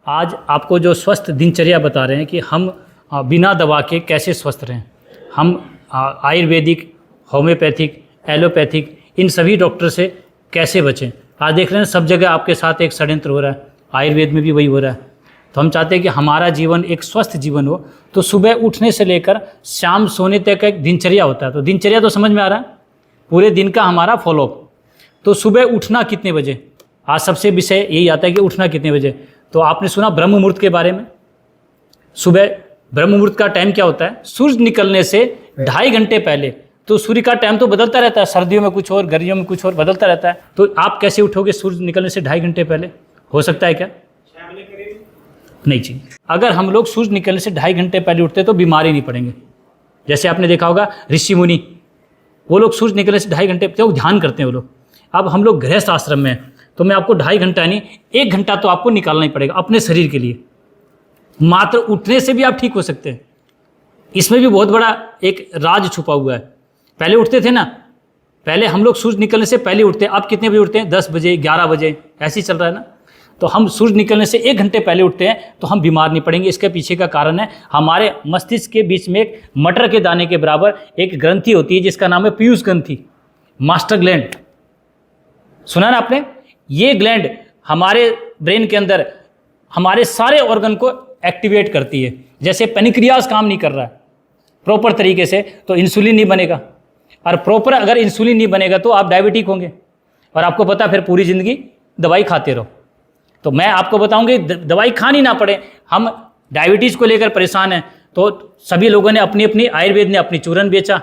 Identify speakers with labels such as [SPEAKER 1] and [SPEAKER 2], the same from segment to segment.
[SPEAKER 1] आज आपको जो स्वस्थ दिनचर्या बता रहे हैं कि हम बिना दवा के कैसे स्वस्थ रहें। हम आयुर्वेदिक, होम्योपैथिक, एलोपैथिक इन सभी डॉक्टर से कैसे बचें। आज देख रहे हैं सब जगह आपके साथ एक षड्यंत्र हो रहा है, आयुर्वेद में भी वही हो रहा है। तो हम चाहते हैं कि हमारा जीवन एक स्वस्थ जीवन हो। तो सुबह उठने से लेकर शाम सोने तक एक दिनचर्या होता है। तो दिनचर्या तो समझ में आ रहा है, पूरे दिन का हमारा फॉलोअप। तो सुबह उठना कितने बजे, आज सबसे विषय यही आता है कि उठना कितने बजे। तो आपने सुना ब्रह्म मुहूर्त के बारे में। सुबह ब्रह्म मुहूर्त का टाइम क्या होता है, सूर्य निकलने से 2.5 घंटे पहले। तो सूर्य का टाइम तो बदलता रहता है, सर्दियों में कुछ और, गर्मियों में कुछ और बदलता रहता है। तो आप कैसे उठोगे सूर्य निकलने से 2.5 घंटे पहले? हो सकता है क्या? नहीं जी। अगर हम लोग सूर्य निकलने से 2.5 घंटे पहले उठते तो बीमारी नहीं पड़ेंगे। जैसे आपने देखा होगा ऋषि मुनि, वो लोग सूर्य निकलने से 2.5 घंटे तो ध्यान करते हैं वो लोग। अब हम लोग गृहस्थ आश्रम में हैं, तो मैं आपको 2.5 घंटा नहीं 1 घंटा तो आपको निकालना ही पड़ेगा अपने शरीर के लिए। मात्र उठने से भी आप ठीक हो सकते हैं। इसमें भी बहुत बड़ा एक राज छुपा हुआ है। पहले उठते थे ना, पहले हम लोग सूर्य निकलने से पहले उठते हैं। अब कितने बजे उठते हैं? 10 बजे, 11 बजे, ऐसे ही चल रहा है ना। तो हम सूर्य निकलने से 1 घंटे पहले उठते हैं तो हम बीमार नहीं पड़ेंगे। इसके पीछे का कारण है हमारे मस्तिष्क के बीच में एक मटर के दाने के बराबर एक ग्रंथि होती है जिसका नाम है पीयूष ग्रंथि, मास्टर ग्लैंड। सुना ना आपने? ये ग्लैंड हमारे ब्रेन के अंदर हमारे सारे ऑर्गन को एक्टिवेट करती है। जैसे पेनक्रियाज काम नहीं कर रहा है प्रॉपर तरीके से तो इंसुलिन नहीं बनेगा, और प्रॉपर अगर इंसुलिन नहीं बनेगा तो आप डायबिटिक होंगे, और आपको पता फिर पूरी ज़िंदगी दवाई खाते रहो। तो मैं आपको बताऊंगी दवाई खानी ना पड़े। हम डायबिटीज़ को लेकर परेशान हैं तो सभी लोगों ने अपनी अपनी, आयुर्वेद ने अपनी चूरन बेचा,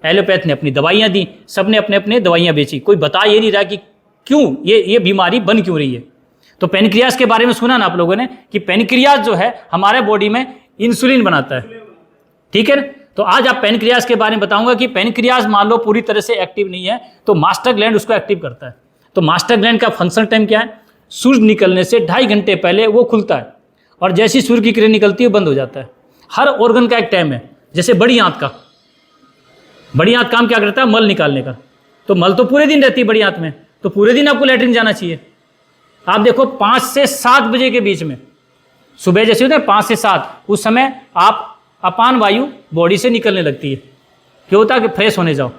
[SPEAKER 1] एलोपैथ ने अपनी दवाइयाँ दी, सब ने अपने अपने दवाइयाँ बेची। कोई बता ये नहीं रहा कि क्यों ये बीमारी बन क्यों रही है। तो पेनक्रियाज के बारे में सुना ना आप लोगों ने कि पेनक्रियाज जो है हमारे बॉडी में इंसुलिन बनाता है, ठीक है ना। तो आज आप पेनक्रियाज के बारे में बताऊंगा कि पेनक्रियाज मान लो पूरी तरह से एक्टिव नहीं है तो मास्टर ग्लैंड उसको एक्टिव करता है। तो मास्टर ग्लैंड का फंक्शन टाइम क्या है? सूर्य निकलने से 2.5 घंटे पहले वो खुलता है, और जैसी सूर्य की किरण निकलती है बंद हो जाता है। हर ऑर्गन का एक टाइम है। जैसे बड़ी आंत का, बड़ी आंत काम क्या करता है? मल निकालने का। तो मल तो पूरे दिन रहती है बड़ी आंत में, तो पूरे दिन आपको लैट्रिन जाना चाहिए। आप देखो 5 से 7 बजे के बीच में, सुबह जैसे होता है 5 से 7, उस समय आप अपान वायु बॉडी से निकलने लगती है। क्यों होता है? कि फ्रेश होने जाओ।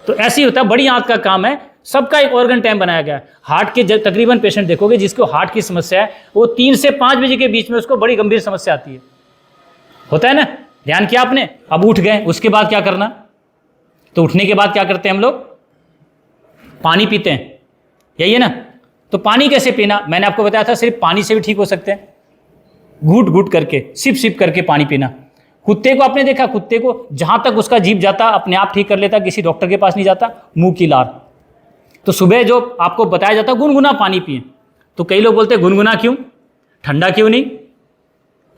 [SPEAKER 1] तो ऐसे ही होता है, बड़ी आंत का काम है। सबका एक ऑर्गन टाइम बनाया गया है। हार्ट के तकरीबन पेशेंट देखोगे जिसको हार्ट की समस्या है, वो 3 से 5 बजे के बीच में उसको बड़ी गंभीर समस्या आती है। होता है ना? ध्यान किया आपने? अब उठ गए, उसके बाद क्या करना? तो उठने के बाद क्या करते हैं हम लोग? पानी पीते हैं, यही है ना। तो पानी कैसे पीना? मैंने आपको बताया था सिर्फ पानी से भी ठीक हो सकते हैं। घूट घूट करके, सिप सिप करके पानी पीना। कुत्ते को आपने देखा, कुत्ते को जहां तक उसका जीभ जाता अपने आप ठीक कर लेता, किसी डॉक्टर के पास नहीं जाता, मुंह की लार। तो सुबह जो आपको बताया जाता गुनगुना पानी पिए। तो कई लोग बोलते हैं गुनगुना क्यों, ठंडा क्यों नहीं?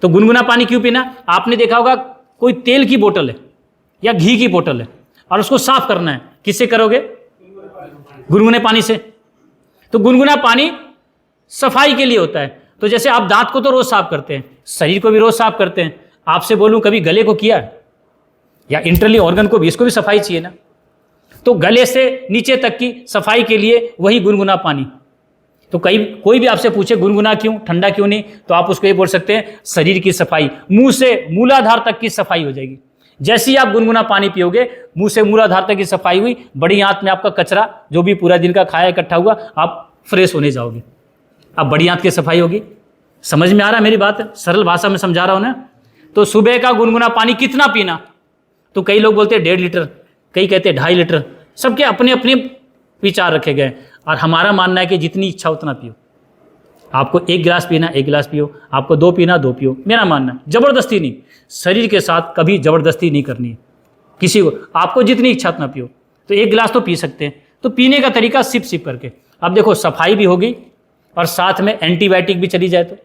[SPEAKER 1] तो गुनगुना पानी क्यों पीना? आपने देखा होगा कोई तेल की बोतल है या घी की बोतल है और उसको साफ करना है, किससे करोगे? गुनगुने पानी से। तो गुनगुना पानी सफाई के लिए होता है। तो जैसे आप दांत को तो रोज साफ करते हैं, शरीर को भी रोज साफ करते हैं। आपसे बोलूं कभी गले को किया है? या इंटरनली ऑर्गन को भी, इसको भी सफाई चाहिए ना। तो गले से नीचे तक की सफाई के लिए वही गुनगुना पानी। तो कोई भी आपसे पूछे गुनगुना क्यों, ठंडा क्यों नहीं, तो आप उसको ये बोल सकते हैं शरीर की सफाई, मुंह से मूलाधार तक की सफाई हो जाएगी। जैसे ही आप गुनगुना पानी पियोगे, मुंह से मूलाधार तक की सफाई हुई, बड़ी आंत में आपका कचरा जो भी पूरा दिन का खाया इकट्ठा हुआ, आप फ्रेश होने जाओगे। अब बड़ी आंत की सफाई होगी। समझ में आ रहा है मेरी बात? सरल भाषा में समझा रहा हूं ना। तो सुबह का गुनगुना पानी कितना पीना? तो कई लोग बोलते हैं 1.5 लीटर, कई कहते हैं 2.5 लीटर। सबके अपने अपने विचार रखे गए, और हमारा मानना है कि जितनी इच्छा उतना पियो। आपको 1 गिलास पीना 1 गिलास पियो, आपको 2 पीना 2 पियो। मेरा मानना है जबरदस्ती नहीं, शरीर के साथ कभी जबरदस्ती नहीं करनी है किसी को। आपको जितनी इच्छा उतना पियो। तो 1 गिलास तो पी सकते हैं। तो पीने का तरीका सिप सिप करके। अब देखो सफाई भी होगी और साथ में एंटीबायोटिक भी चली जाए। तो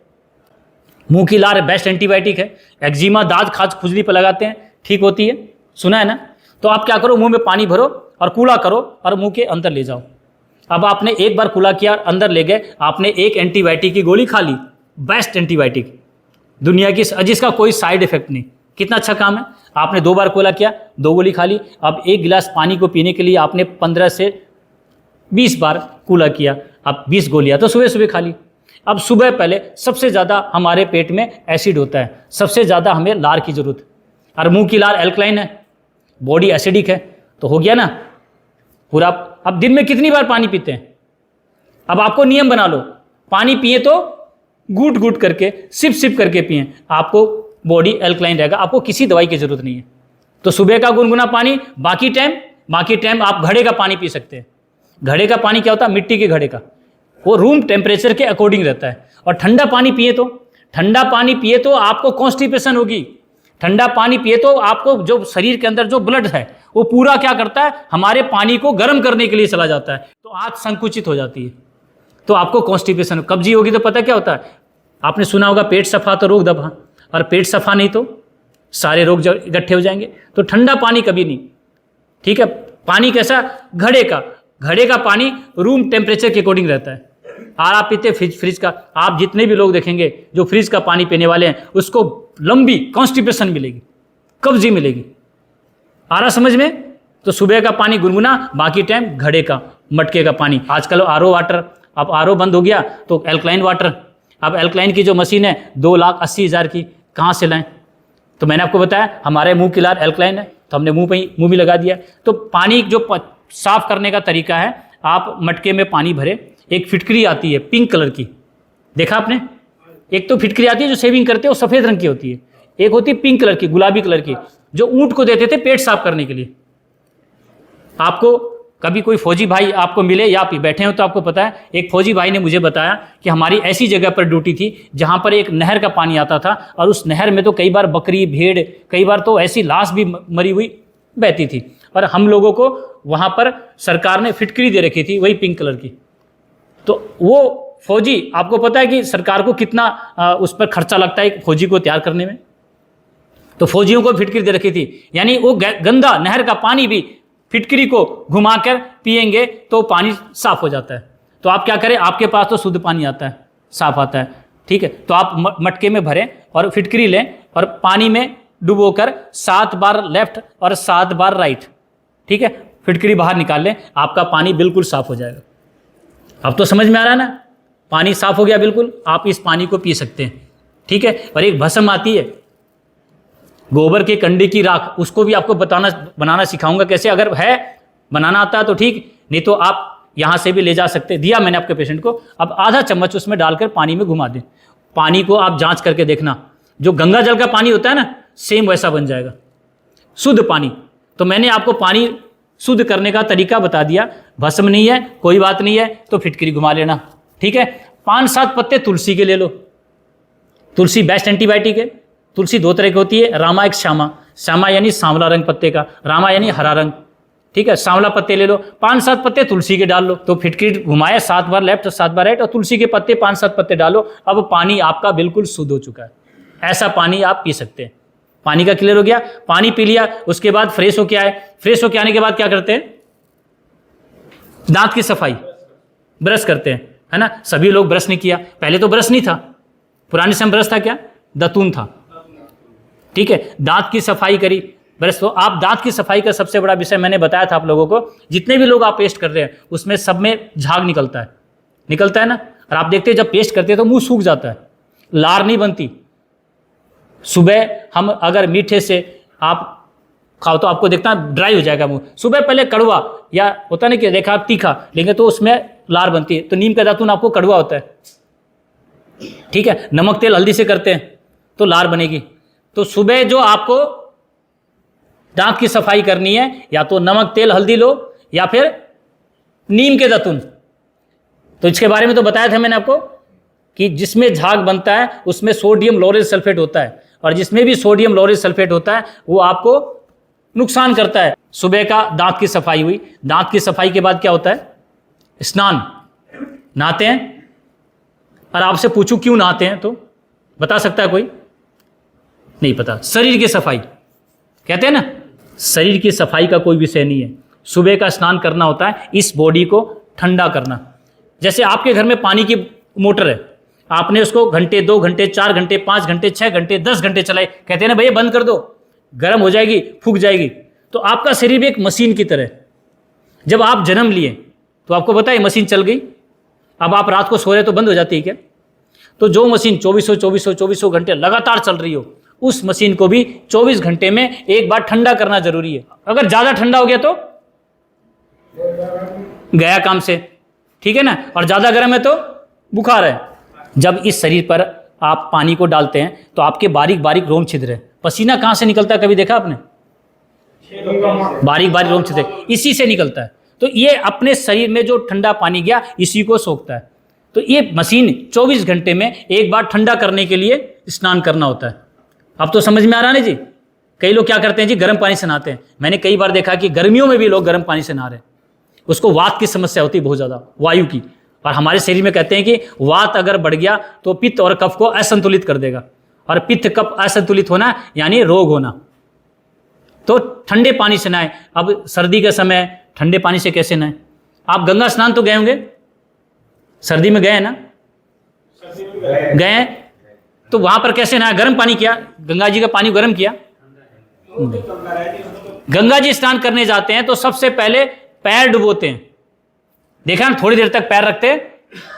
[SPEAKER 1] मुंह की लार बेस्ट एंटीबायोटिक है। एक्जिमा, दाद, खाज, खुजली पर लगाते हैं, ठीक होती है, सुना है ना। तो आप क्या करो, मुंह में पानी भरो और कूला करो और मुंह के अंदर ले जाओ। अब आपने एक बार कूला किया, अंदर ले गए, आपने एक एंटीबायोटिक की गोली खा ली, बेस्ट एंटीबायोटिक दुनिया की, जिसका कोई साइड इफेक्ट नहीं। कितना अच्छा काम है। आपने 2 बार कूला किया, 2 गोली खा ली। अब 1 गिलास पानी को पीने के लिए आपने 15 से 20 बार कूला किया, अब 20 गोलियां तो सुबह सुबह खा ली। अब सुबह पहले सबसे ज़्यादा हमारे पेट में एसिड होता है, सबसे ज़्यादा हमें लार की ज़रूरत, और मुंह की लार एल्कलाइन है, बॉडी एसिडिक है, तो हो गया ना पूरा। अब दिन में कितनी बार पानी पीते हैं? अब आपको नियम बना लो, पानी पिए तो घूट घूट करके, सिप सिप करके पिए, आपको बॉडी एल्कलाइन रहेगा, आपको किसी दवाई की ज़रूरत नहीं है। तो सुबह का गुनगुना पानी, बाकी टाइम आप घड़े का पानी पी सकते हैं। घड़े का पानी क्या होता है? मिट्टी के घड़े का, वो रूम टेम्परेचर के अकॉर्डिंग रहता है। और ठंडा पानी पिए तो आपको कॉन्स्टिपेशन होगी। ठंडा पानी पिए तो आपको जो शरीर के अंदर जो ब्लड है वो पूरा क्या करता है, हमारे पानी को गर्म करने के लिए चला जाता है, तो आंत संकुचित हो जाती है, तो आपको कॉन्स्टिपेशन, कब्जी होगी। तो पता क्या होता है, आपने सुना होगा पेट सफा तो रोग दफा, और पेट सफा नहीं तो सारे रोग इकट्ठे हो जाएंगे। तो ठंडा पानी कभी नहीं, ठीक है। पानी कैसा? घड़े का पानी रूम टेम्परेचर के अकॉर्डिंग रहता है। और आप पीते फ्रिज का, आप जितने भी लोग देखेंगे जो फ्रिज का पानी पीने वाले हैं, उसको लंबी कॉन्स्टिपेशन मिलेगी, कब्जी मिलेगी। आ रहा समझ में? तो सुबह का पानी गुनगुना, बाकी टाइम घड़े का, मटके का पानी। आजकल आरओ वाटर, अब आरओ बंद हो गया तो एल्कलाइन वाटर। अब एल्कलाइन की जो मशीन है 2,80,000 की, कहाँ से लाएं? तो मैंने आपको बताया हमारे मुंह की लार एल्कलाइन है, तो हमने मुंह में लगा दिया। तो पानी जो साफ करने का तरीका है, आप मटके में पानी भरे, एक फिटकरी आती है पिंक कलर की, देखा आपने? एक तो फिटकरी आती है जो सेविंग करते हैं, वो सफ़ेद रंग की होती है, एक होती है पिंक कलर की, गुलाबी कलर की, जो ऊंट को देते थे पेट साफ करने के लिए। आपको कभी कोई फौजी भाई आपको मिले या आप बैठे हो तो आपको पता है, एक फौजी भाई ने मुझे बताया कि हमारी ऐसी जगह पर ड्यूटी थी जहाँ पर एक नहर का पानी आता था, और उस नहर में तो कई बार बकरी, भेड़, कई बार तो ऐसी लाश भी मरी हुई बहती थी, और हम लोगों को वहाँ पर सरकार ने फिटकरी दे रखी थी, वही पिंक कलर की। तो वो फौजी, आपको पता है कि सरकार को कितना उस पर खर्चा लगता है फौजी को तैयार करने में, तो फौजियों को फिटकरी दे रखी थी। यानी वो गंदा नहर का पानी भी फिटकरी को घुमाकर पिएंगे तो पानी साफ हो जाता है। तो आप क्या करें, आपके पास तो शुद्ध पानी आता है, साफ आता है, ठीक है। तो आप मटके में भरें और फिटकरी लें और पानी में डुबोकर 7 बार लेफ्ट और 7 बार राइट, ठीक है, फिटकरी बाहर निकाल लें, आपका पानी बिल्कुल साफ हो जाएगा। अब तो समझ में आ रहा है ना, पानी साफ हो गया बिल्कुल, आप इस पानी को पी सकते हैं, ठीक है। और एक भस्म आती है गोबर के कंडे की राख, उसको भी आपको बनाना सिखाऊंगा कैसे, अगर है बनाना आता है तो ठीक, नहीं तो आप यहाँ से भी ले जा सकते हैं। दिया मैंने आपके पेशेंट को, अब आधा चम्मच उसमें डालकर पानी में घुमा दें। पानी को आप जांच करके देखना, जो गंगा जल का पानी होता है ना, सेम वैसा बन जाएगा, शुद्ध पानी। तो मैंने आपको पानी शुद्ध करने का तरीका बता दिया। भस्म नहीं है कोई बात नहीं है तो फिटकरी घुमा लेना, ठीक है। 5-7 पत्ते तुलसी के ले लो, तुलसी बेस्ट एंटीबायोटिक है। तुलसी 2 तरह की होती है, रामा एक श्यामा। श्यामा यानी सांवला रंग पत्ते का, रामा यानी हरा रंग, ठीक है। सांवला पत्ते ले लो, 5-7 पत्ते तुलसी के डाल लो। तो फिटकरी घुमाया 7 बार लेफ्ट और 7 बार राइट, और तुलसी के पत्ते 5-7 पत्ते डालो। अब पानी आपका बिल्कुल शुद्ध हो चुका है, ऐसा पानी आप पी सकते हैं। पानी का क्लियर हो गया, पानी पी लिया, उसके बाद फ्रेश होके आए। फ्रेश होके आने के बाद क्या करते हैं, दांत की सफाई, ब्रश करते हैं, है ना। सभी लोग ब्रश नहीं किया, पहले तो ब्रश नहीं था, पुराने समय ब्रश था क्या, दतून था, ठीक है। दांत की सफाई करी, ब्रश। तो आप दांत की सफाई का सबसे बड़ा विषय मैंने बताया था आप लोगों को, जितने भी लोग आप पेस्ट कर रहे हैं उसमें सब में झाग निकलता है ना। और आप देखते हैं जब पेस्ट करते हैं तो मुंह सूख जाता है, लार नहीं बनती। सुबह हम अगर मीठे से आप खाओ तो आपको देखना ड्राई हो जाएगा मुंह। सुबह पहले कड़वा या होता नहीं कि देखा आप तीखा लेंगे तो उसमें लार बनती है, तो नीम का दातून आपको कड़वा होता है, ठीक है। नमक तेल हल्दी से करते हैं तो लार बनेगी। तो सुबह जो आपको दांत की सफाई करनी है, या तो नमक तेल हल्दी लो या फिर नीम के दातून। तो इसके बारे में तो बताया था मैंने आपको कि जिसमें झाग बनता है उसमें सोडियम लॉरेल सल्फेट होता है, और जिसमें भी सोडियम लॉरेल सल्फेट होता है वो आपको नुकसान करता है। सुबह का दांत की सफाई हुई, दांत की सफाई के बाद क्या होता है, स्नान, नहाते हैं। और आपसे पूछूं क्यों नहाते हैं तो बता सकता है कोई? नहीं पता। शरीर की सफाई कहते हैं ना, शरीर की सफाई का कोई विषय नहीं है, सुबह का स्नान करना होता है इस बॉडी को ठंडा करना। जैसे आपके घर में पानी की मोटर है, आपने उसको घंटे, 2 घंटे, 4 घंटे, 5 घंटे, 6 घंटे, 10 घंटे चलाए, कहते हैं ना भैया बंद कर दो, गर्म हो जाएगी, फूक जाएगी। तो आपका शरीर भी एक मशीन की तरह, जब आप जन्म लिए तो आपको पता है मशीन चल गई, अब आप रात को सो रहे तो बंद हो जाती है क्या? तो जो मशीन 2400 घंटे लगातार चल रही हो, उस मशीन को भी 24 घंटे में एक बार ठंडा करना जरूरी है। अगर ज़्यादा ठंडा हो गया तो गया काम से, ठीक है ना, और ज़्यादा गर्म है तो बुखार है। जब इस शरीर पर आप पानी को डालते हैं तो आपके बारीक बारीक रोम छिद्र है। पसीना कहाँ से निकलता है, कभी देखा आपने? बारीक बारीक रोम छिद्र इसी से निकलता है। तो ये अपने शरीर में जो ठंडा पानी गया इसी को सोखता है। तो ये मशीन 24 घंटे में एक बार ठंडा करने के लिए स्नान करना होता है। अब तो समझ में आ रहा है जी। कई लोग क्या करते हैं जी, गर्म पानी से नहाते हैं। मैंने कई बार देखा कि गर्मियों में भी लोग गर्म पानी से नहा रहे हैं। उसको वात की समस्या होती है बहुत ज़्यादा, वायु की। और हमारे शरीर में कहते हैं कि वात अगर बढ़ गया तो पित्त और कफ को असंतुलित कर देगा, और पित्त कफ असंतुलित होना यानी रोग होना। तो ठंडे पानी से नहाएं। अब सर्दी के समय ठंडे पानी से कैसे नहाएं? आप गंगा स्नान तो गए होंगे, सर्दी में गए हैं ना? गए हैं। तो वहां पर कैसे नहाया? गर्म पानी किया, गंगा जी का पानी गर्म किया। गंगा जी स्नान करने जाते हैं तो सबसे पहले पैर डुबोते हैं। देखा ना, थोड़ी देर तक पैर रखते हैं,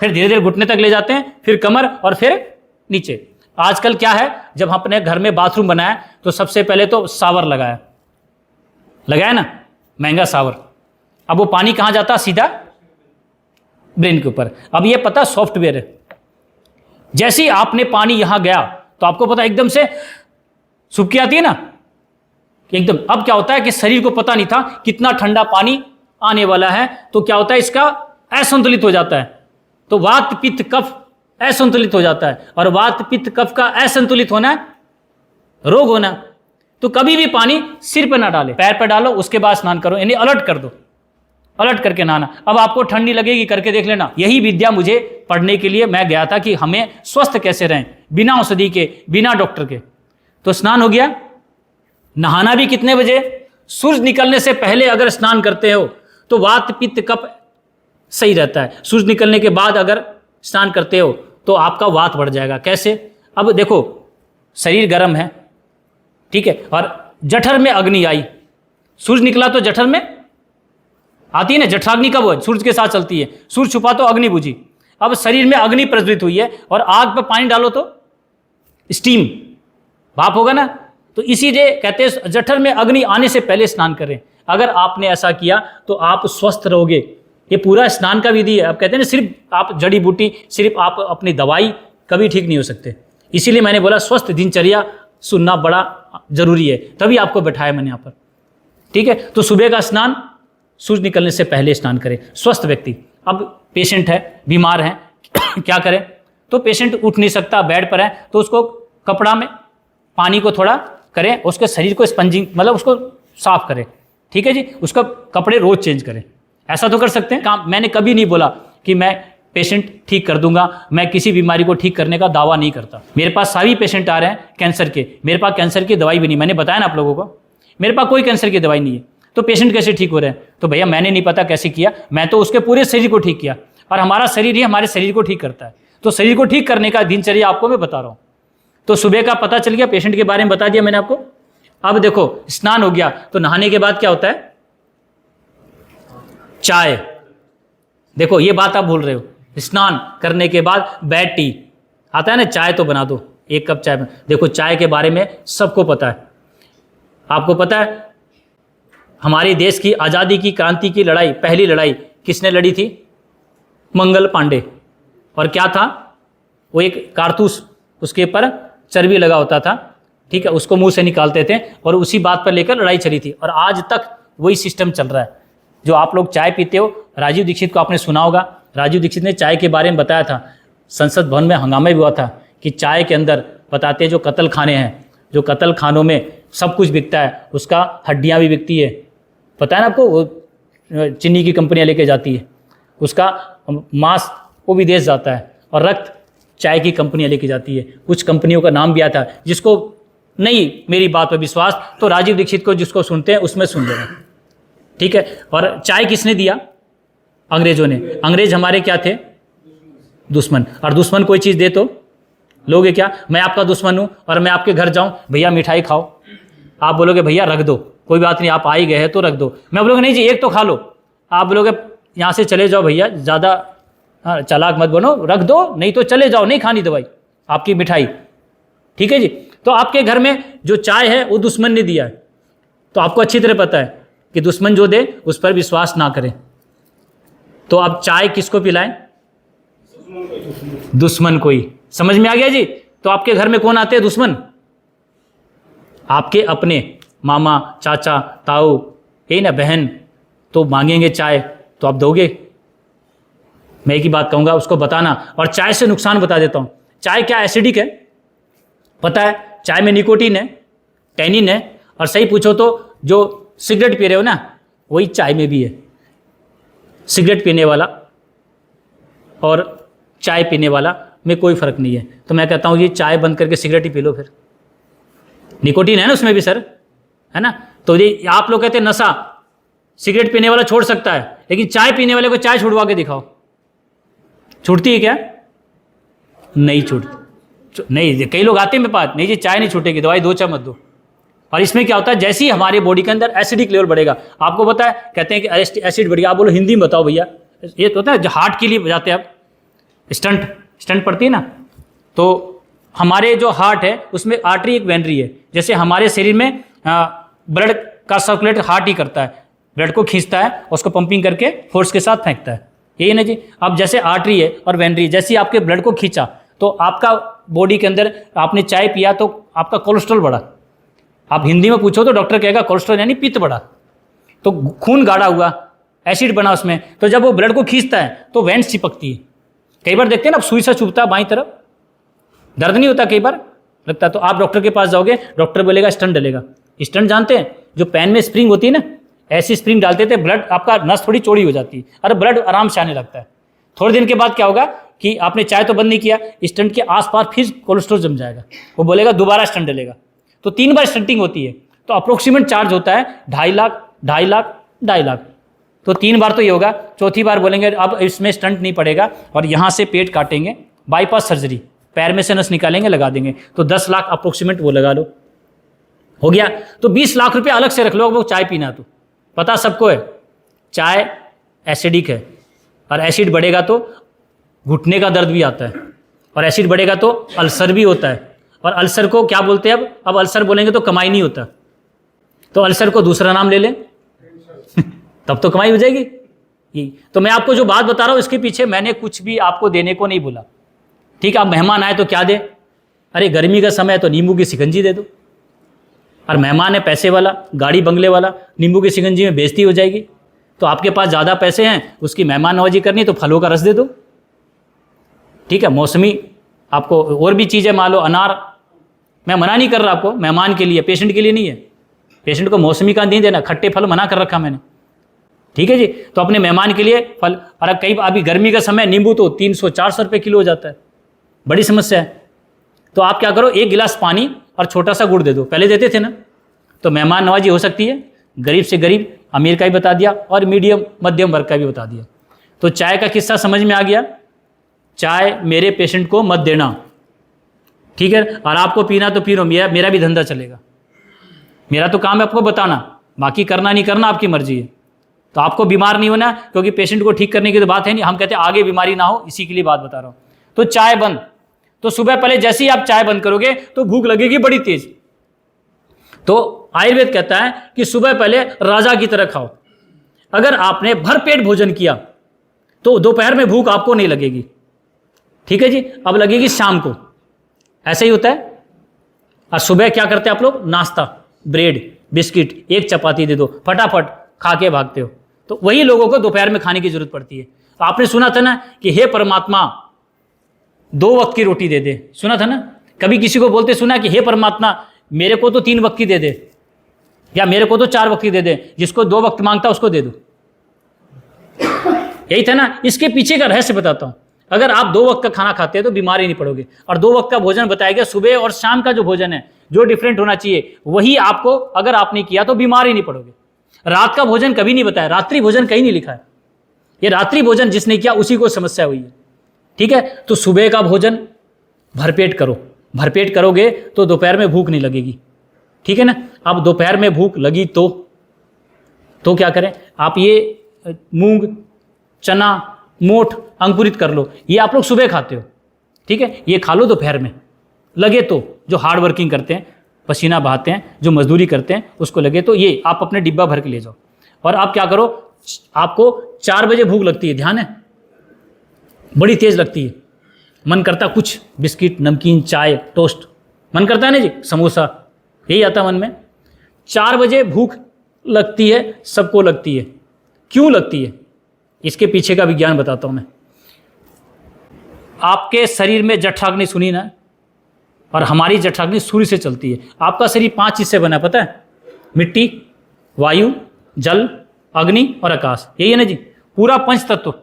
[SPEAKER 1] फिर धीरे धीरे घुटने तक ले जाते हैं, फिर कमर और फिर नीचे। आजकल क्या है, जब अपने घर में बाथरूम बनाया तो सबसे पहले तो शावर लगाया ना, महंगा शावर। अब वो पानी कहाँ जाता? सीधा ब्रेन के ऊपर। अब ये पता सॉफ्टवेयर है, जैसे ही आपने पानी यहां गया तो आपको पता एकदम से सुबकी आती है ना एकदम। अब क्या होता है कि शरीर को पता नहीं था कितना ठंडा पानी आने वाला है, तो क्या होता है, इसका असंतुलित हो जाता है। तो वात पित्त कफ असंतुलित हो जाता है, और वात पित्त कफ का असंतुलित होना रोग होना। तो कभी भी पानी सिर पर ना डाले, पैर पर डालो, उसके बाद स्नान करो, यानी अलर्ट कर दो, अलर्ट करके नहाना। अब आपको ठंडी लगेगी, करके देख लेना। यही विद्या मुझे पढ़ने के लिए मैं गया था कि हमें स्वस्थ कैसे रहें बिना औषधि के, बिना डॉक्टर के। तो स्नान हो गया। नहाना भी कितने बजे? सूरज निकलने से पहले अगर स्नान करते हो तो वात पित्त कफ सही रहता है। सूरज निकलने के बाद अगर स्नान करते हो तो आपका वात बढ़ जाएगा। कैसे? अब देखो, शरीर गर्म है, ठीक है, और जठर में अग्नि आई, सूरज निकला तो जठर में आती है ना, जठराग्नि कब हो? सूरज के साथ चलती है। सूरज छुपा तो अग्नि बुझी। अब शरीर में अग्नि प्रज्वलित हुई है और आग पर पानी डालो तो स्टीम, भाप होगा ना। तो इसीलिए कहते हैं जठर में अग्नि आने से पहले स्नान करें। अगर आपने ऐसा किया तो आप स्वस्थ रहोगे। ये पूरा स्नान का विधि है। अब कहते हैं ना, सिर्फ आप जड़ी बूटी, सिर्फ आप अपनी दवाई कभी ठीक नहीं हो सकते। इसीलिए मैंने बोला स्वस्थ दिनचर्या सुनना बड़ा जरूरी है, तभी आपको बैठाया मैंने यहाँ पर, ठीक है। तो सुबह का स्नान सूरज निकलने से पहले स्नान करें, स्वस्थ व्यक्ति। अब पेशेंट है, बीमार है, क्या करें? तो पेशेंट उठ नहीं सकता, बेड पर है, तो उसको कपड़ा में पानी को थोड़ा करें, उसके शरीर को स्पंजिंग, मतलब उसको साफ करें, ठीक है जी। उसका कपड़े रोज चेंज करें, ऐसा तो कर सकते हैं। काम मैंने कभी नहीं बोला कि मैं पेशेंट ठीक कर दूंगा, मैं किसी बीमारी को ठीक करने का दावा नहीं करता। मेरे पास सभी पेशेंट आ रहे हैं कैंसर के, मेरे पास कैंसर की दवाई भी नहीं, मैंने बताया ना आप लोगों को, मेरे पास कोई कैंसर की दवाई नहीं है। तो पेशेंट कैसे ठीक हो रहे हैं? तो भैया मैंने नहीं पता कैसे किया, मैं तो उसके पूरे शरीर को ठीक किया, और हमारा शरीर ही हमारे शरीर को ठीक करता है। तो शरीर को ठीक करने का दिनचर्या आपको मैं बता रहा हूँ। तो सुबह का पता चल गया, पेशेंट के बारे में बता दिया मैंने आपको। अब देखो, स्नान हो गया, तो नहाने के बाद क्या होता है? चाय। देखो ये बात आप भूल रहे हो, स्नान करने के बाद बेड टी आता है ना, चाय तो बना दो, 1 कप चाय। देखो चाय के बारे में सबको पता है। आपको पता है हमारे देश की आज़ादी की क्रांति की लड़ाई, पहली लड़ाई किसने लड़ी थी? मंगल पांडे। और क्या था वो? एक कारतूस, उसके ऊपर चर्बी लगा होता था, ठीक है, उसको मुंह से निकालते थे, और उसी बात पर लेकर लड़ाई चली थी। और आज तक वही सिस्टम चल रहा है। जो आप लोग चाय पीते हो, राजीव दीक्षित को आपने सुना होगा, राजीव दीक्षित ने चाय के बारे में बताया था, संसद भवन में हंगामा भी हुआ था कि चाय के अंदर बताते हैं जो कत्ल खाने हैं, जो कत्ल खानों में सब कुछ बिकता है, उसका हड्डियाँ भी बिकती है, पता है ना आपको, वो चीनी की कंपनियां लेके जाती है, उसका मांस वो विदेश जाता है, और रक्त चाय की कंपनियां लेके जाती है। कुछ कंपनियों का नाम भी आता है, जिसको नहीं मेरी बात पर विश्वास, तो राजीव दीक्षित को जिसको सुनते हैं उसमें सुन लेना, ठीक है। और चाय किसने दिया? अंग्रेजों ने। अंग्रेज हमारे क्या थे? दुश्मन। और दुश्मन कोई चीज़ दे तो लोगे क्या? मैं आपका दुश्मन हूँ और मैं आपके घर जाऊँ, भैया मिठाई खाओ, आप बोलोगे भैया रख दो, कोई बात नहीं, आप आ ही गए हैं तो रख दो। मैं बोलोगे नहीं जी एक तो खा लो, आप बोलोगे यहाँ से चले जाओ भैया, ज़्यादा हाँ, चालाक मत बनो, रख दो, नहीं तो चले जाओ, नहीं खानी दवाई आपकी मिठाई। ठीक है जी। तो आपके घर में जो चाय है वो दुश्मन ने दिया है, तो आपको अच्छी तरह पता है कि दुश्मन जो दे उस पर विश्वास ना करें। तो आप चाय किसको पिलाएं? दुश्मन को ही। समझ में आ गया जी। तो आपके घर में कौन आते हैं दुश्मन? आपके अपने मामा, चाचा, ताऊ, यही ना, बहन। तो मांगेंगे चाय तो आप दोगे? मैं एक ही बात कहूँगा, उसको बताना। और चाय से नुकसान बता देता हूँ। चाय क्या एसिडिक है पता है? चाय में निकोटीन है, टैनिन है, और सही पूछो तो जो सिगरेट पी रहे हो ना, वही चाय में भी है। सिगरेट पीने वाला और चाय पीने वाला में कोई फ़र्क नहीं है। तो मैं कहता हूँ ये चाय बंद करके सिगरेट ही पी लो, फिर निकोटीन है ना उसमें भी सर, है ना। तो ये आप लोग कहते हैं नशा सिगरेट पीने वाला छोड़ सकता है, लेकिन चाय पीने वाले को चाय छुड़वा के दिखाओ, छूटती है क्या? नहीं छूटती। नहीं, कई लोग आते हैं मेरे पास, नहीं जी चाय नहीं छूटेगी, दवाई दो चाय मत दो। और इसमें क्या होता है, जैसे ही हमारे बॉडी के अंदर एसिडिक लेवल बढ़ेगा, आपको पता है, कहते हैं कि एसिड बढ़ गया। आप बोलो हिंदी में बताओ भैया। ये तो होता है हार्ट के लिए जाते हैं आप, स्टंट पड़ती है ना, तो हमारे जो हार्ट है उसमें आर्टरी एक वेनरी है। जैसे हमारे शरीर में ब्लड का सर्कुलेट हार्ट ही करता है, ब्लड को खींचता है, उसको पंपिंग करके फोर्स के साथ फेंकता है, यही ना जी। अब जैसे आर्टरी है और वेनरी, जैसे आपके ब्लड को खींचा तो आपका बॉडी के अंदर आपने चाय पिया तो आपका कोलेस्ट्रॉल बढ़ा। आप हिंदी में पूछो तो डॉक्टर कहेगा कोलेस्ट्रॉल यानी पित्त बढ़ा, तो खून गाढ़ा हुआ, एसिड बना उसमें। तो जब वो ब्लड को खींचता है तो वेंस चिपकती है। कई बार देखते हैं ना, सुई सा चुभता है बाईं तरफ, दर्द नहीं होता, कई बार लगता। तो आप डॉक्टर के पास जाओगे, डॉक्टर बोलेगा स्टंट डलेगा। स्टंट जानते हैं, जो पैन में स्प्रिंग होती है ना, ऐसी स्प्रिंग डालते थे, ब्लड आपका नस थोड़ी चौड़ी हो जाती है और ब्लड आराम से आने लगता है। थोड़े दिन के बाद क्या होगा कि आपने चाय तो बंद नहीं किया, स्टंट के आसपास फिर कोलेस्ट्रॉल जम जाएगा, वो बोलेगा दोबारा स्टंट डलेगा। तो 3 बार स्टंटिंग होती है, तो अप्रोक्सीमेट चार्ज होता है 2.5 लाख, 2.5 लाख, 2.5 लाख। तो 3 बार तो ये होगा, चौथी बार बोलेंगे अब इसमें स्टंट नहीं पड़ेगा और यहाँ से पेट काटेंगे, बाईपास सर्जरी, पैर में से नस निकालेंगे, लगा देंगे। तो 10 लाख अप्रोक्सीमेट वो लगा लो, हो गया। तो 20 लाख रुपये अलग से रख लो, वो चाय पीना। तो पता सबको है चाय एसिडिक है, और एसिड बढ़ेगा तो घुटने का दर्द भी आता है, और एसिड बढ़ेगा तो अल्सर भी होता है। और अल्सर को क्या बोलते हैं? अब अल्सर बोलेंगे तो कमाई नहीं होता, तो अल्सर को दूसरा नाम ले लें तब तो कमाई हो जाएगी। यही तो मैं आपको जो बात बता रहा हूँ, इसके पीछे मैंने कुछ भी आपको देने को नहीं बोला। ठीक है, आप मेहमान आए तो क्या दे? अरे गर्मी का समय है तो नींबू की शिकंजी दे दो। और मेहमान है पैसे वाला, गाड़ी बंगले वाला, नींबू की शिकंजी में बेइज्जती हो जाएगी। तो आपके पास ज़्यादा पैसे हैं, उसकी मेहमान नवाजी करनी, तो फलों का रस दे दो। ठीक है, मौसमी, आपको और भी चीज़ें मान लो, अनार। मैं मना नहीं कर रहा आपको, मेहमान के लिए, पेशेंट के लिए नहीं है। पेशेंट को मौसमी का नहीं देना, खट्टे फल मना कर रखा मैंने। ठीक है जी। तो अपने मेहमान के लिए फल। और कई अभी गर्मी का समय, नींबू तो 300-400 रुपये किलो हो जाता है, बड़ी समस्या है। तो आप क्या करो, 1 गिलास पानी और छोटा सा गुड़ दे दो। पहले देते थे ना, तो मेहमान नवाजी हो सकती है। गरीब से गरीब, अमीर का भी बता दिया और मीडियम मध्यम वर्ग का भी बता दिया। तो चाय का किस्सा समझ में आ गया। चाय मेरे पेशेंट को मत देना, ठीक है। और आपको पीना तो पी लो, मेरा भी धंधा चलेगा। मेरा तो काम है आपको बताना, बाकी करना नहीं करना आपकी मर्जी है। तो आपको बीमार नहीं होना, क्योंकि पेशेंट को ठीक करने की तो बात है नहीं। हम कहते हैं आगे बीमारी ना हो, इसी के लिए बात बता रहा हूँ। तो चाय बंद। तो सुबह पहले जैसे ही आप चाय बंद करोगे तो भूख लगेगी बड़ी तेज। तो आयुर्वेद कहता है कि सुबह पहले राजा की तरह खाओ। अगर आपने भरपेट भोजन किया तो दोपहर में भूख आपको नहीं लगेगी, ठीक है जी। अब लगेगी शाम को, ऐसा ही होता है। और सुबह क्या करते हैं आप लोग? नाश्ता, ब्रेड, बिस्किट, 1 चपाती दे दो, फटाफट खा के भागते हो। तो वही लोगों को दोपहर में खाने की जरूरत पड़ती है। तो आपने सुना था ना कि हे परमात्मा 2 वक्त की रोटी दे दे, सुना था ना। कभी किसी को बोलते सुना कि हे परमात्मा मेरे को तो 3 वक्त की दे दे, या मेरे को तो 4 वक्त की दे दे, जिसको 2 वक्त मांगता उसको दे दो। यही था ना। इसके पीछे का रहस्य बताता हूं। अगर आप 2 वक्त का खाना खाते हैं तो बीमार ही नहीं पड़ोगे। और 2 वक्त का भोजन बताया गया, सुबह और शाम का जो भोजन है जो डिफरेंट होना चाहिए वही आपको, अगर आप नहीं किया तो बीमार ही नहीं पड़ोगे। रात का भोजन कभी नहीं बताया, रात्रि भोजन कहीं नहीं लिखा है। ये रात्रि भोजन जिसने किया उसी को समस्या हुई है, ठीक है। तो सुबह का भोजन भरपेट करो, भरपेट करोगे तो दोपहर में भूख नहीं लगेगी, ठीक है ना। अब दोपहर में भूख लगी तो क्या करें आप? ये मूंग, चना, मोठ अंकुरित कर लो। ये आप लोग सुबह खाते हो, ठीक है, ये खा लो दोपहर में, लगे तो जो हार्ड वर्किंग करते हैं, पसीना बहाते हैं, जो मजदूरी करते हैं, उसको लगे तो ये आप अपने डिब्बा भर के ले जाओ। और आप क्या करो, आपको 4 बजे भूख लगती है, ध्यान है, बड़ी तेज लगती है, मन करता कुछ बिस्किट, नमकीन, चाय, टोस्ट, मन करता है ना जी, समोसा, यही आता मन में। 4 बजे भूख लगती है, सबको लगती है। क्यों लगती है, इसके पीछे का विज्ञान बताता हूं मैं। आपके शरीर में जठराग्नि सुनी ना, और हमारी जठराग्नि सूर्य से चलती है। आपका शरीर 5 चीज से बना है, पता है, मिट्टी, वायु, जल, अग्नि और आकाश, यही है ना जी, पूरा पंच तत्व,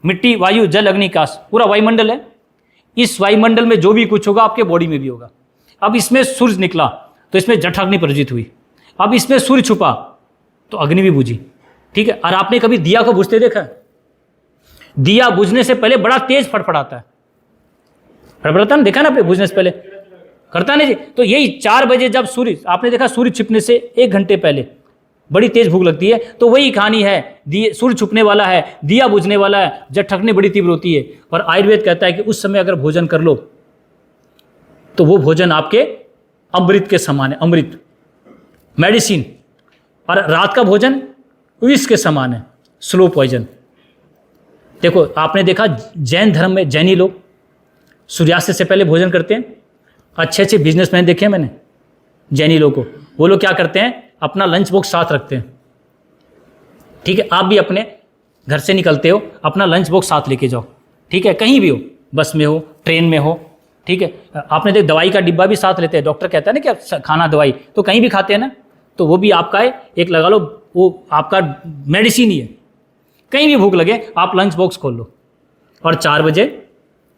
[SPEAKER 1] मिट्टी, वायु, जल, अग्नि, आकाश, पूरा वायुमंडल है। इस वायुमंडल में जो भी कुछ होगा आपके बॉडी में भी होगा। अब इसमें सूर्य निकला तो इसमें जठराग्नि प्रज्वलित हुई, अब इसमें सूर्य छुपा तो अग्नि भी बुझी, ठीक है। और आपने कभी दिया को बुझते देखा? दिया बुझने से पहले बड़ा तेज फटफड़ाता है, फटफड़ाता है, देखा ना आपने, बुझने से पहले करता नहीं जी। तो यही 4 बजे जब सूर्य, आपने देखा सूर्य छिपने से 1 घंटे पहले बड़ी तेज भूख लगती है, तो वही कहानी है, दिए सूर्य छुपने वाला है, दिया बुझने वाला है, जठराग्नि बड़ी तीव्र होती है। और आयुर्वेद कहता है कि उस समय अगर भोजन कर लो तो वो भोजन आपके अमृत के समान है, अमृत, मेडिसिन। और रात का भोजन विष के समान है, स्लो पॉइजन। देखो आपने देखा जैन धर्म में जैनी लोग सूर्यास्त से पहले भोजन करते हैं। अच्छे अच्छे बिजनेसमैन देखे हैं मैंने जैनी लोग को, वो लोग क्या करते हैं, अपना लंच बॉक्स साथ रखते हैं, ठीक है। आप भी अपने घर से निकलते हो, अपना लंच बॉक्स साथ लेके जाओ, ठीक है, कहीं भी हो, बस में हो, ट्रेन में हो, ठीक है। आपने देख दवाई का डिब्बा भी साथ लेते हैं, डॉक्टर कहता है ना कि खाना दवाई तो कहीं भी खाते हैं ना, तो वो भी आपका है, एक लगा लो, वो आपका मेडिसिन ही है। कहीं भी भूख लगे आप लंच बॉक्स खोल लो और 4 बजे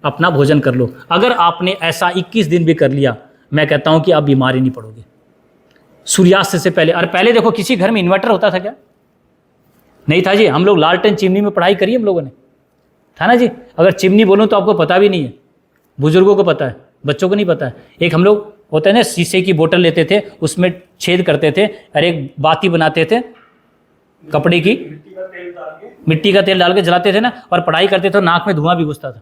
[SPEAKER 1] अपना भोजन कर लो। अगर आपने ऐसा 21 दिन भी कर लिया, मैं कहता हूं कि आप बीमार ही नहीं पड़ोगे सूर्यास्त से पहले। और पहले देखो किसी घर में इन्वर्टर होता था क्या? नहीं था जी। हम लोग लालटेन चिमनी में पढ़ाई करी हम लोगों ने, था ना जी। अगर चिमनी बोलूं तो आपको पता भी नहीं है, बुजुर्गों को पता है, बच्चों को नहीं पता है। एक हम लोग होता है ना, शीशे की बोतल लेते थे, उसमें छेद करते थे और एक बाती बनाते थे कपड़े की, मिट्टी का तेल डाल के जलाते थे ना, और पढ़ाई करते थे, नाक में धुआं भी घुसता था।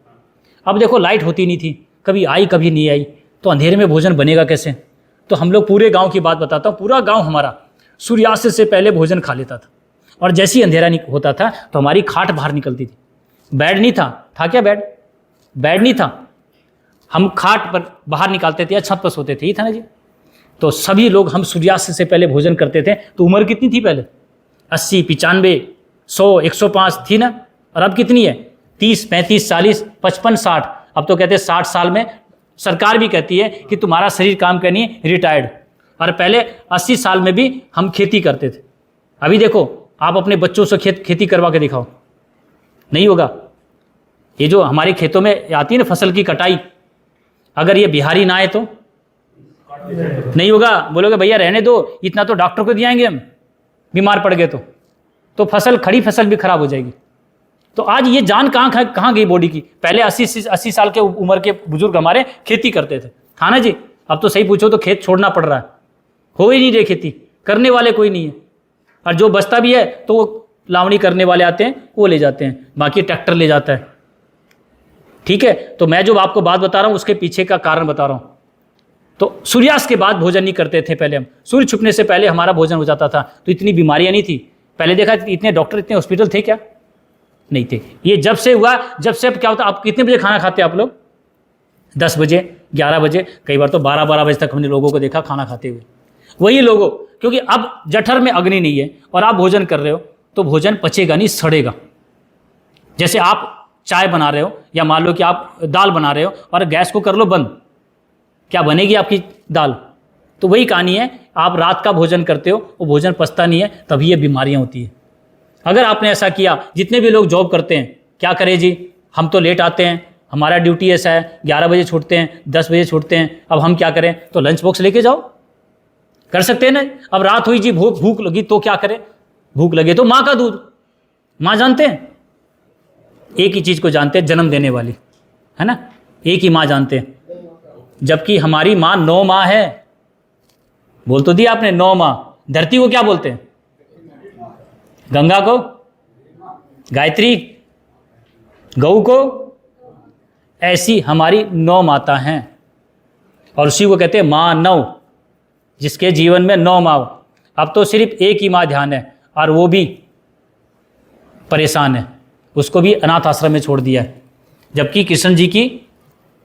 [SPEAKER 1] अब देखो लाइट होती नहीं थी, कभी आई कभी नहीं आई, तो अंधेरे में भोजन बनेगा कैसे? तो हम लोग पूरे गांव की बात बताता हूँ, पूरा गांव हमारा सूर्यास्त से पहले भोजन खा लेता था। और जैसे ही अंधेरा होता था तो हमारी खाट बाहर निकलती थी। बेड नहीं था क्या? बेड नहीं था, हम खाट पर बाहर निकालते थे या छत पर सोते थे, ही था ना जी। तो सभी लोग हम सूर्यास्त से पहले भोजन करते थे। तो उम्र कितनी थी पहले? 80, 95, 100, 105 थी ना। और अब कितनी है? 30, 35, 40, 55, 60। अब तो कहते हैं 60 साल में सरकार भी कहती है कि तुम्हारा शरीर काम करनी है, रिटायर्ड। और पहले 80 साल में भी हम खेती करते थे। अभी देखो आप अपने बच्चों से खेती करवा के दिखाओ, नहीं होगा। ये जो हमारे खेतों में आती है ना फसल की कटाई, अगर ये बिहारी ना आए तो नहीं होगा। बोलोगे भैया रहने दो, इतना तो डॉक्टर को दियाएंगे हम, बीमार पड़ गए तो फसल, खड़ी फसल भी खराब हो जाएगी। तो आज ये जान कहाँ गई बॉडी की? पहले 80 साल के उम्र के बुजुर्ग हमारे खेती करते थे, था ना जी। अब तो सही पूछो तो खेत छोड़ना पड़ रहा है, हो ही नहीं रही खेती, करने वाले कोई नहीं है। और जो बचता भी है तो वो लावणी करने वाले आते हैं, वो ले जाते हैं, बाकी ट्रैक्टर ले जाता है, ठीक है। तो मैं जो आपको बात बता रहा हूँ उसके पीछे का कारण बता रहा हूँ। तो सूर्यास्त के बाद भोजन नहीं करते थे पहले हम, सूर्य छुपने से पहले हमारा भोजन हो जाता था, तो इतनी बीमारियां नहीं थी। पहले देखा इतने डॉक्टर, इतने हॉस्पिटल थे क्या? नहीं थे। ये जब से हुआ, जब से अब क्या होता, आप कितने बजे खाना खाते हैं आप लोग? 10 बजे, 11 बजे, कई बार तो 12 बजे तक हमने लोगों को देखा खाना खाते हुए। वही लोगों, क्योंकि अब जठर में अग्नि नहीं है और आप भोजन कर रहे हो तो भोजन पचेगा नहीं, सड़ेगा। जैसे आप चाय बना रहे हो या मान लो कि आप दाल बना रहे हो और गैस को कर लो बंद, क्या बनेगी आपकी दाल? तो वही कहानी है, आप रात का भोजन करते हो, वो भोजन पचता नहीं है, तभी ये बीमारियां होती है। अगर आपने ऐसा किया, जितने भी लोग जॉब करते हैं, क्या करें जी, हम तो लेट आते हैं, हमारा ड्यूटी ऐसा है, 11 बजे छूटते हैं, 10 बजे छूटते हैं, अब हम क्या करें? तो लंच बॉक्स लेके जाओ, कर सकते हैं ना। अब रात हुई जी, भूख लगी तो क्या करें? भूख लगे तो माँ का दूध, माँ जानते हैं, एक ही चीज को जानते हैं, जन्म देने वाली, है ना, एक ही माँ जानते हैं। जबकि हमारी माँ 9 माँ है, बोल तो दिया आपने, 9 माँ। धरती को क्या बोलते हैं? गंगा को गायत्री, गऊ को, ऐसी हमारी 9 माता हैं और उसी को कहते हैं मानव, जिसके जीवन में 9 माँ। अब तो सिर्फ एक ही माँ ध्यान है और वो भी परेशान है, उसको भी अनाथ आश्रम में छोड़ दिया है। जबकि कृष्ण जी की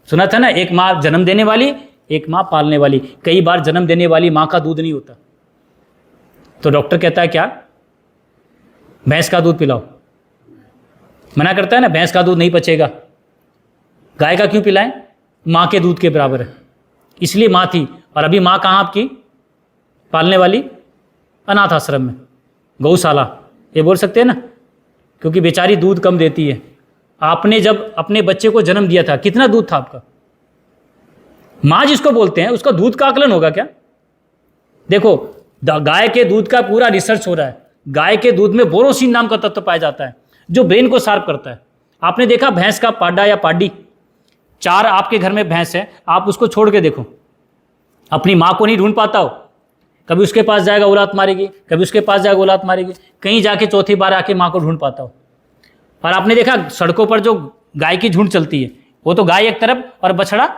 [SPEAKER 1] सुना था ना, एक माँ जन्म देने वाली, एक माँ पालने वाली। कई बार जन्म देने वाली माँ का दूध नहीं होता, तो डॉक्टर कहता है क्या, भैंस का दूध पिलाओ। मना करता है ना, भैंस का दूध नहीं पचेगा, गाय का क्यों पिलाएं, माँ के दूध के बराबर है। इसलिए माँ थी, और अभी माँ कहाँ आपकी पालने वाली, अनाथ आश्रम में, गौशाला ये बोल सकते हैं ना, क्योंकि बेचारी दूध कम देती है। आपने जब अपने बच्चे को जन्म दिया था, कितना दूध था आपका? माँ जिसको बोलते हैं उसका दूध का आकलन होगा क्या? देखो, गाय के दूध का पूरा रिसर्च हो रहा है। गाय के दूध में बोरोसिन नाम का तत्व पाया जाता है जो ब्रेन को शार्प करता है। आपने देखा भैंस का पाडा या पाडी, 4 आपके घर में भैंस है, आप उसको छोड़ के देखो, अपनी माँ को नहीं ढूंढ पाता हो। कभी उसके पास जाएगा औलाद मारेगी, कभी उसके पास जाएगा औलाद मारेगी, कहीं जाके चौथी बार आके माँ को ढूंढ पाता हो। और आपने देखा सड़कों पर जो गाय की झुंड चलती है, वो तो गाय एक तरफ और बछड़ा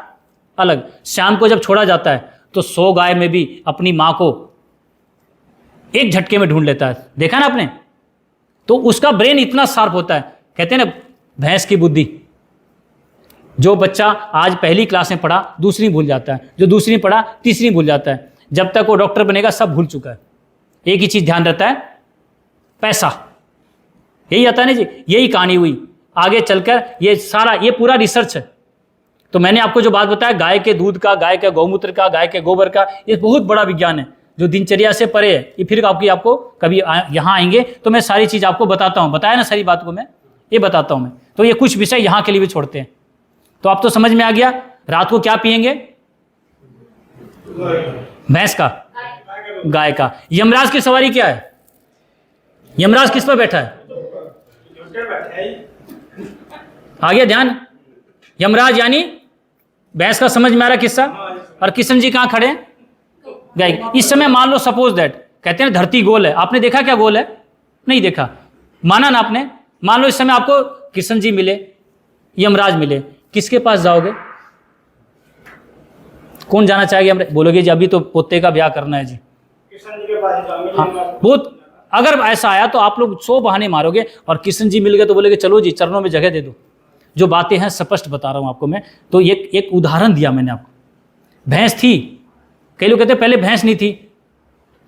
[SPEAKER 1] अलग। शाम को जब छोड़ा जाता है तो 100 गाय में भी अपनी माँ को एक झटके में ढूंढ लेता है। देखा ना आपने? तो उसका ब्रेन इतना शार्प होता है। कहते हैं ना, भैंस की बुद्धि। जो बच्चा आज पहली क्लास में पढ़ा, दूसरी भूल जाता है, जो दूसरी पढ़ा, तीसरी भूल जाता है। जब तक वो डॉक्टर बनेगा सब भूल चुका है। एक ही चीज ध्यान रहता है, पैसा। यही आता है ना जी, यही कहानी हुई आगे चलकर। ये सारा, ये पूरा रिसर्च है। तो मैंने आपको जो बात बताया, गाय के दूध का, गाय के गौमूत्र का, गाय के गोबर का, ये बहुत बड़ा विज्ञान है जो दिनचर्या से परे है। ये फिर आपको कभी यहाँ आएंगे तो मैं सारी चीज आपको बताता हूँ। बताया ना सारी बात को मैं, ये बताता हूँ मैं। तो ये कुछ विषय यहाँ के लिए भी छोड़ते हैं। तो आप तो समझ में आ गया। रात को क्या पिएंगे? भैंस का, गाय का। यमराज की सवारी क्या है? यमराज किस पर बैठा है? आ गया ध्यान? यमराज यानी भैंस का। समझ में आ रहा किस्सा? और कृष्ण जी कहाँ खड़े हैं? गाय। इस समय मान लो, सपोज दैट, कहते हैं धरती गोल है। आपने देखा क्या गोल है? नहीं देखा, माना ना आपने। मान लो इस समय आपको कृष्ण जी मिले, यमराज मिले, किसके पास जाओगे? कौन जाना चाहेगा? हम बोलोगे जी अभी तो पोते का ब्याह करना है जी,
[SPEAKER 2] कृष्ण जी के पास जाओगे।
[SPEAKER 1] हाँ, बहुत। अगर ऐसा आया तो आप लोग 100 बहाने मारोगे, और कृष्ण जी मिल गए तो बोलेगे चलो जी चरणों में जगह दे दो। जो बातें हैं स्पष्ट बता रहा हूं आपको मैं। तो एक उदाहरण दिया मैंने आपको। भैंस थी, कई लोग कहते हैं पहले भैंस नहीं थी,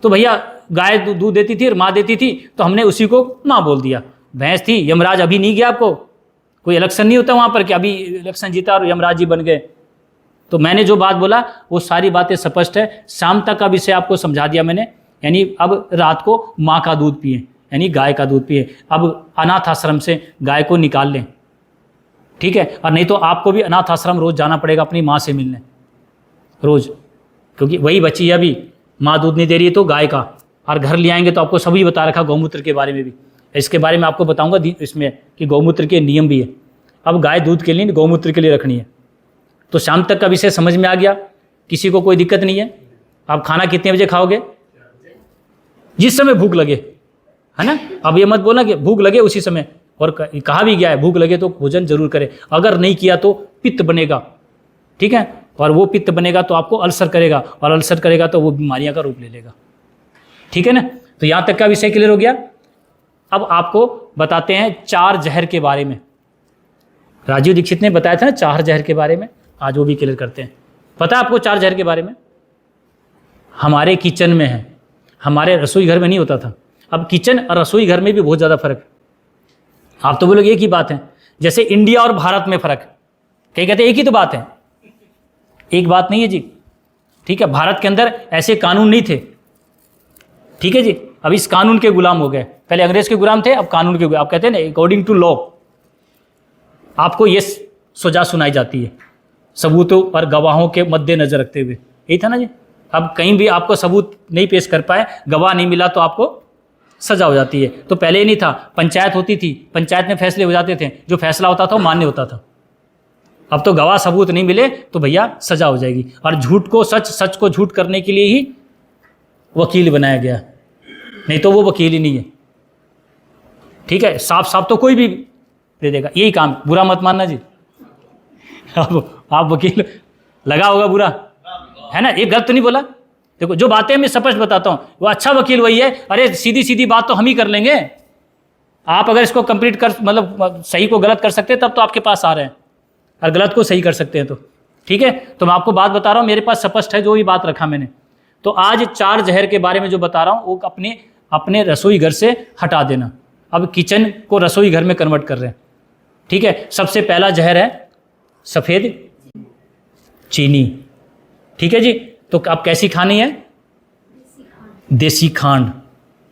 [SPEAKER 1] तो भैया गाय दूध देती थी और माँ देती थी, तो हमने उसी को माँ बोल दिया। भैंस थी, यमराज अभी नहीं गया। आपको कोई इलेक्शन नहीं होता वहाँ पर कि अभी इलेक्शन जीता और यमराज जी बन गए। तो मैंने जो बात बोला वो सारी बातें स्पष्ट है। शाम तक का विषय आपको समझा दिया मैंने। यानी अब रात को माँ का दूध पिए, यानी गाय का दूध पिए। अब अनाथ आश्रम से गाय को निकाल लें, ठीक है? और नहीं तो आपको भी अनाथ आश्रम रोज़ जाना पड़ेगा अपनी माँ से मिलने, रोज़। क्योंकि वही बच्ची है, अभी माँ दूध नहीं दे रही है तो गाय का। और घर ले आएंगे तो आपको सभी बता रखा, गौमूत्र के बारे में भी। इसके बारे में आपको बताऊंगा इसमें कि गौमूत्र के नियम भी है। अब गाय दूध के लिए नहीं, गौमूत्र के लिए रखनी है। तो शाम तक का विषय समझ में आ गया? किसी को कोई दिक्कत नहीं है? आप खाना कितने बजे खाओगे? जिस समय भूख लगे, है ना? अब ये मत बोलना कि भूख लगे उसी समय। और कहा भी गया है भूख लगे तो भोजन जरूर करें। अगर नहीं किया तो पित्त बनेगा, ठीक है? और वो पित्त बनेगा तो आपको अल्सर करेगा, और अल्सर करेगा तो वो बीमारियां का रूप ले लेगा, ठीक है ना? तो यहाँ तक का विषय क्लियर हो गया। अब आपको बताते हैं 4 जहर के बारे में। राजीव दीक्षित ने बताया था ना 4 जहर के बारे में, आज वो भी क्लियर करते हैं। पता है आपको 4 जहर के बारे में? हमारे किचन में है, हमारे रसोई घर में नहीं होता था। अब किचन और रसोई घर में भी बहुत ज़्यादा फर्क है। आप तो बोलोगे एक ही बात है, जैसे इंडिया और भारत में फर्क। कई कहते हैं एक ही तो बात है। एक बात नहीं है जी, ठीक है? भारत के अंदर ऐसे कानून नहीं थे, ठीक है जी? अब इस कानून के गुलाम हो गए। पहले अंग्रेज के गुलाम थे, अब कानून के गुलाम। आप कहते हैं ना अकॉर्डिंग टू लॉ आपको ये सजा सुनाई जाती है, सबूतों और गवाहों के मद्देनजर रखते हुए। यही था ना जी? अब कहीं भी आपको सबूत नहीं पेश कर पाए, गवाह नहीं मिला, तो आपको सजा हो जाती है। तो पहले ही नहीं था, पंचायत होती थी, पंचायत में फैसले हो जाते थे, जो फैसला होता था वो मान्य होता था। अब तो गवाह सबूत नहीं मिले तो भैया सजा हो जाएगी। और झूठ को सच, सच को झूठ करने के लिए ही वकील बनाया गया, नहीं तो वो वकील ही नहीं है, ठीक है? साफ साफ तो कोई भी दे देगा, यही काम। बुरा मत मानना जी। अब आप वकील, लगा होगा बुरा, है ना, ये गलत तो नहीं बोला। देखो जो बातें मैं स्पष्ट बताता हूँ, वो अच्छा वकील वही है। अरे सीधी सीधी बात तो हम ही कर लेंगे, आप अगर इसको कंप्लीट कर, मतलब सही को गलत कर सकते हैं तब तो आपके पास आ रहे हैं, और गलत को सही कर सकते हैं तो ठीक है। तो मैं आपको बात बता रहा हूँ, मेरे पास स्पष्ट है जो भी बात रखा मैंने। तो आज 4 जहर के बारे में जो बता रहा हूँ वो अपने रसोई घर से हटा देना। अब किचन को रसोई घर में कन्वर्ट कर रहे हैं, ठीक है। सबसे पहला जहर है सफ़ेद चीनी, ठीक है जी। तो अब कैसी खानी है? देसी खांड,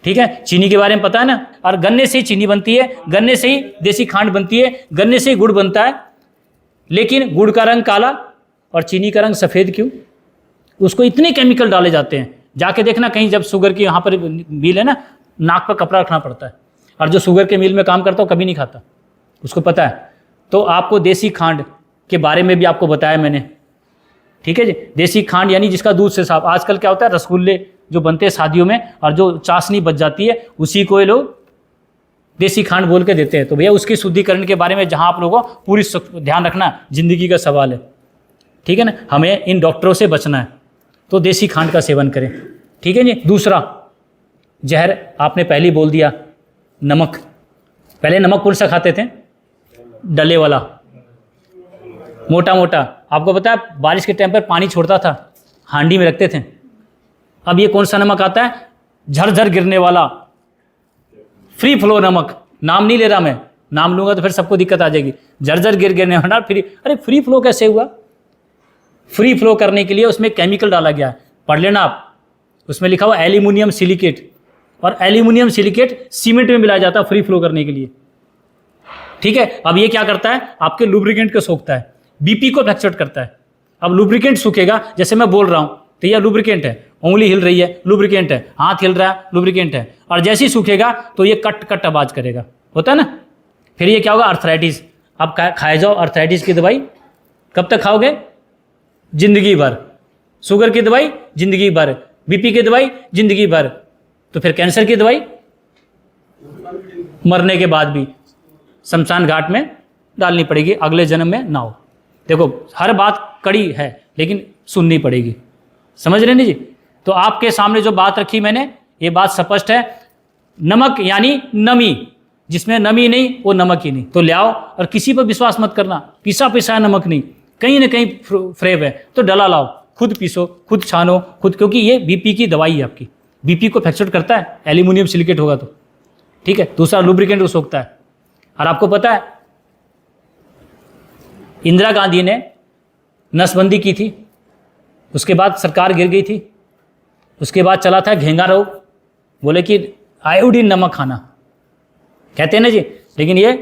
[SPEAKER 1] ठीक है। चीनी के बारे में पता है ना, और गन्ने से ही चीनी बनती है, गन्ने से ही देसी खांड बनती है, गन्ने से ही गुड़ बनता है। लेकिन गुड़ का रंग काला और चीनी का रंग सफ़ेद क्यों? उसको इतने केमिकल डाले जाते हैं, जाके देखना कहीं, जब शुगर की यहाँ पर मिल है ना, नाक पर कपड़ा रखना पड़ता है, और जो शुगर के मिल में काम करता है कभी नहीं खाता, उसको पता है। तो आपको देसी खांड के बारे में भी आपको बताया मैंने, ठीक है जी। देसी खांड यानी जिसका दूध से साफ। आजकल क्या होता है, रसगुल्ले जो बनते हैं शादियों में, और जो चाशनी बच जाती है उसी को ये लोग देसी खांड बोल के देते हैं। तो भैया उसके शुद्धिकरण के बारे में जहाँ आप लोगों को पूरी ध्यान रखना, जिंदगी का सवाल है, ठीक है ना। हमें इन डॉक्टरों से बचना है, तो देसी खांड का सेवन करें, ठीक है जी। दूसरा जहर आपने पहले ही बोल दिया, नमक। पहले नमक कौन सा खाते थे? डले वाला, मोटा मोटा। आपको पता है बारिश के टाइम पर पानी छोड़ता था, हांडी में रखते थे। अब ये कौन सा नमक आता है? झरझर गिरने वाला, फ्री फ्लो नमक। नाम नहीं ले रहा मैं, नाम लूंगा तो फिर सबको दिक्कत आ जाएगी। झरझर गिरने वाला फ्री। अरे फ्री फ्लो कैसे हुआ? फ्री फ्लो करने के लिए उसमें केमिकल डाला गया है, पढ़ लेना आप। उसमें लिखा हुआ एल्यूमिनियम सिलिकेट, और एल्यूमिनियम सिलिकेट सीमेंट में मिलाया जाता है फ्री फ्लो करने के लिए, ठीक है। अब ये क्या करता है? आपके लुब्रिकेंट को सोखता है, बीपी को फ्लक्चुएट करता है। अब लुब्रिकेंट सूखेगा, जैसे मैं बोल रहा हूँ तो यह लुब्रिकेंट है, उंगली हिल रही है लुब्रिकेंट है, हाथ हिल रहा है लुब्रिकेंट है, और जैसे ही सूखेगा तो ये कट कट आवाज़ करेगा, होता है ना। फिर ये क्या होगा? अर्थराइटिस। अब खाए जाओ अर्थराइटिस की दवाई, कब तक खाओगे? जिंदगी भर। शुगर की दवाई जिंदगी भर, बीपी की दवाई जिंदगी भर। तो फिर कैंसर की दवाई मरने के बाद भी शमशान घाट में डालनी पड़ेगी, अगले जन्म में ना हो। देखो हर बात कड़ी है लेकिन सुननी पड़ेगी, समझ रहे नहीं जी। तो आपके सामने जो बात रखी मैंने, ये बात स्पष्ट है। नमक यानी नमी, जिसमें नमी नहीं वो नमक ही नहीं। तो ले आओ, और किसी पर विश्वास मत करना, पिसा पिसाया नमक नहीं, कहीं ना कहीं फ्रेब है, तो डला लाओ, खुद पीसो, खुद छानो, खुद, क्योंकि ये बीपी की दवाई है आपकी, बीपी को फ्लक्चुएट करता है, एल्यूमिनियम सिलिकेट होगा तो, ठीक है। दूसरा लुब्रिकेंट को सोखता है। और आपको पता है इंदिरा गांधी ने नसबंदी की थी, उसके बाद सरकार गिर गई थी, उसके बाद चला था घेंगा रोग, बोले कि आयोडीन नमक खाना, कहते हैं ना जी। लेकिन ये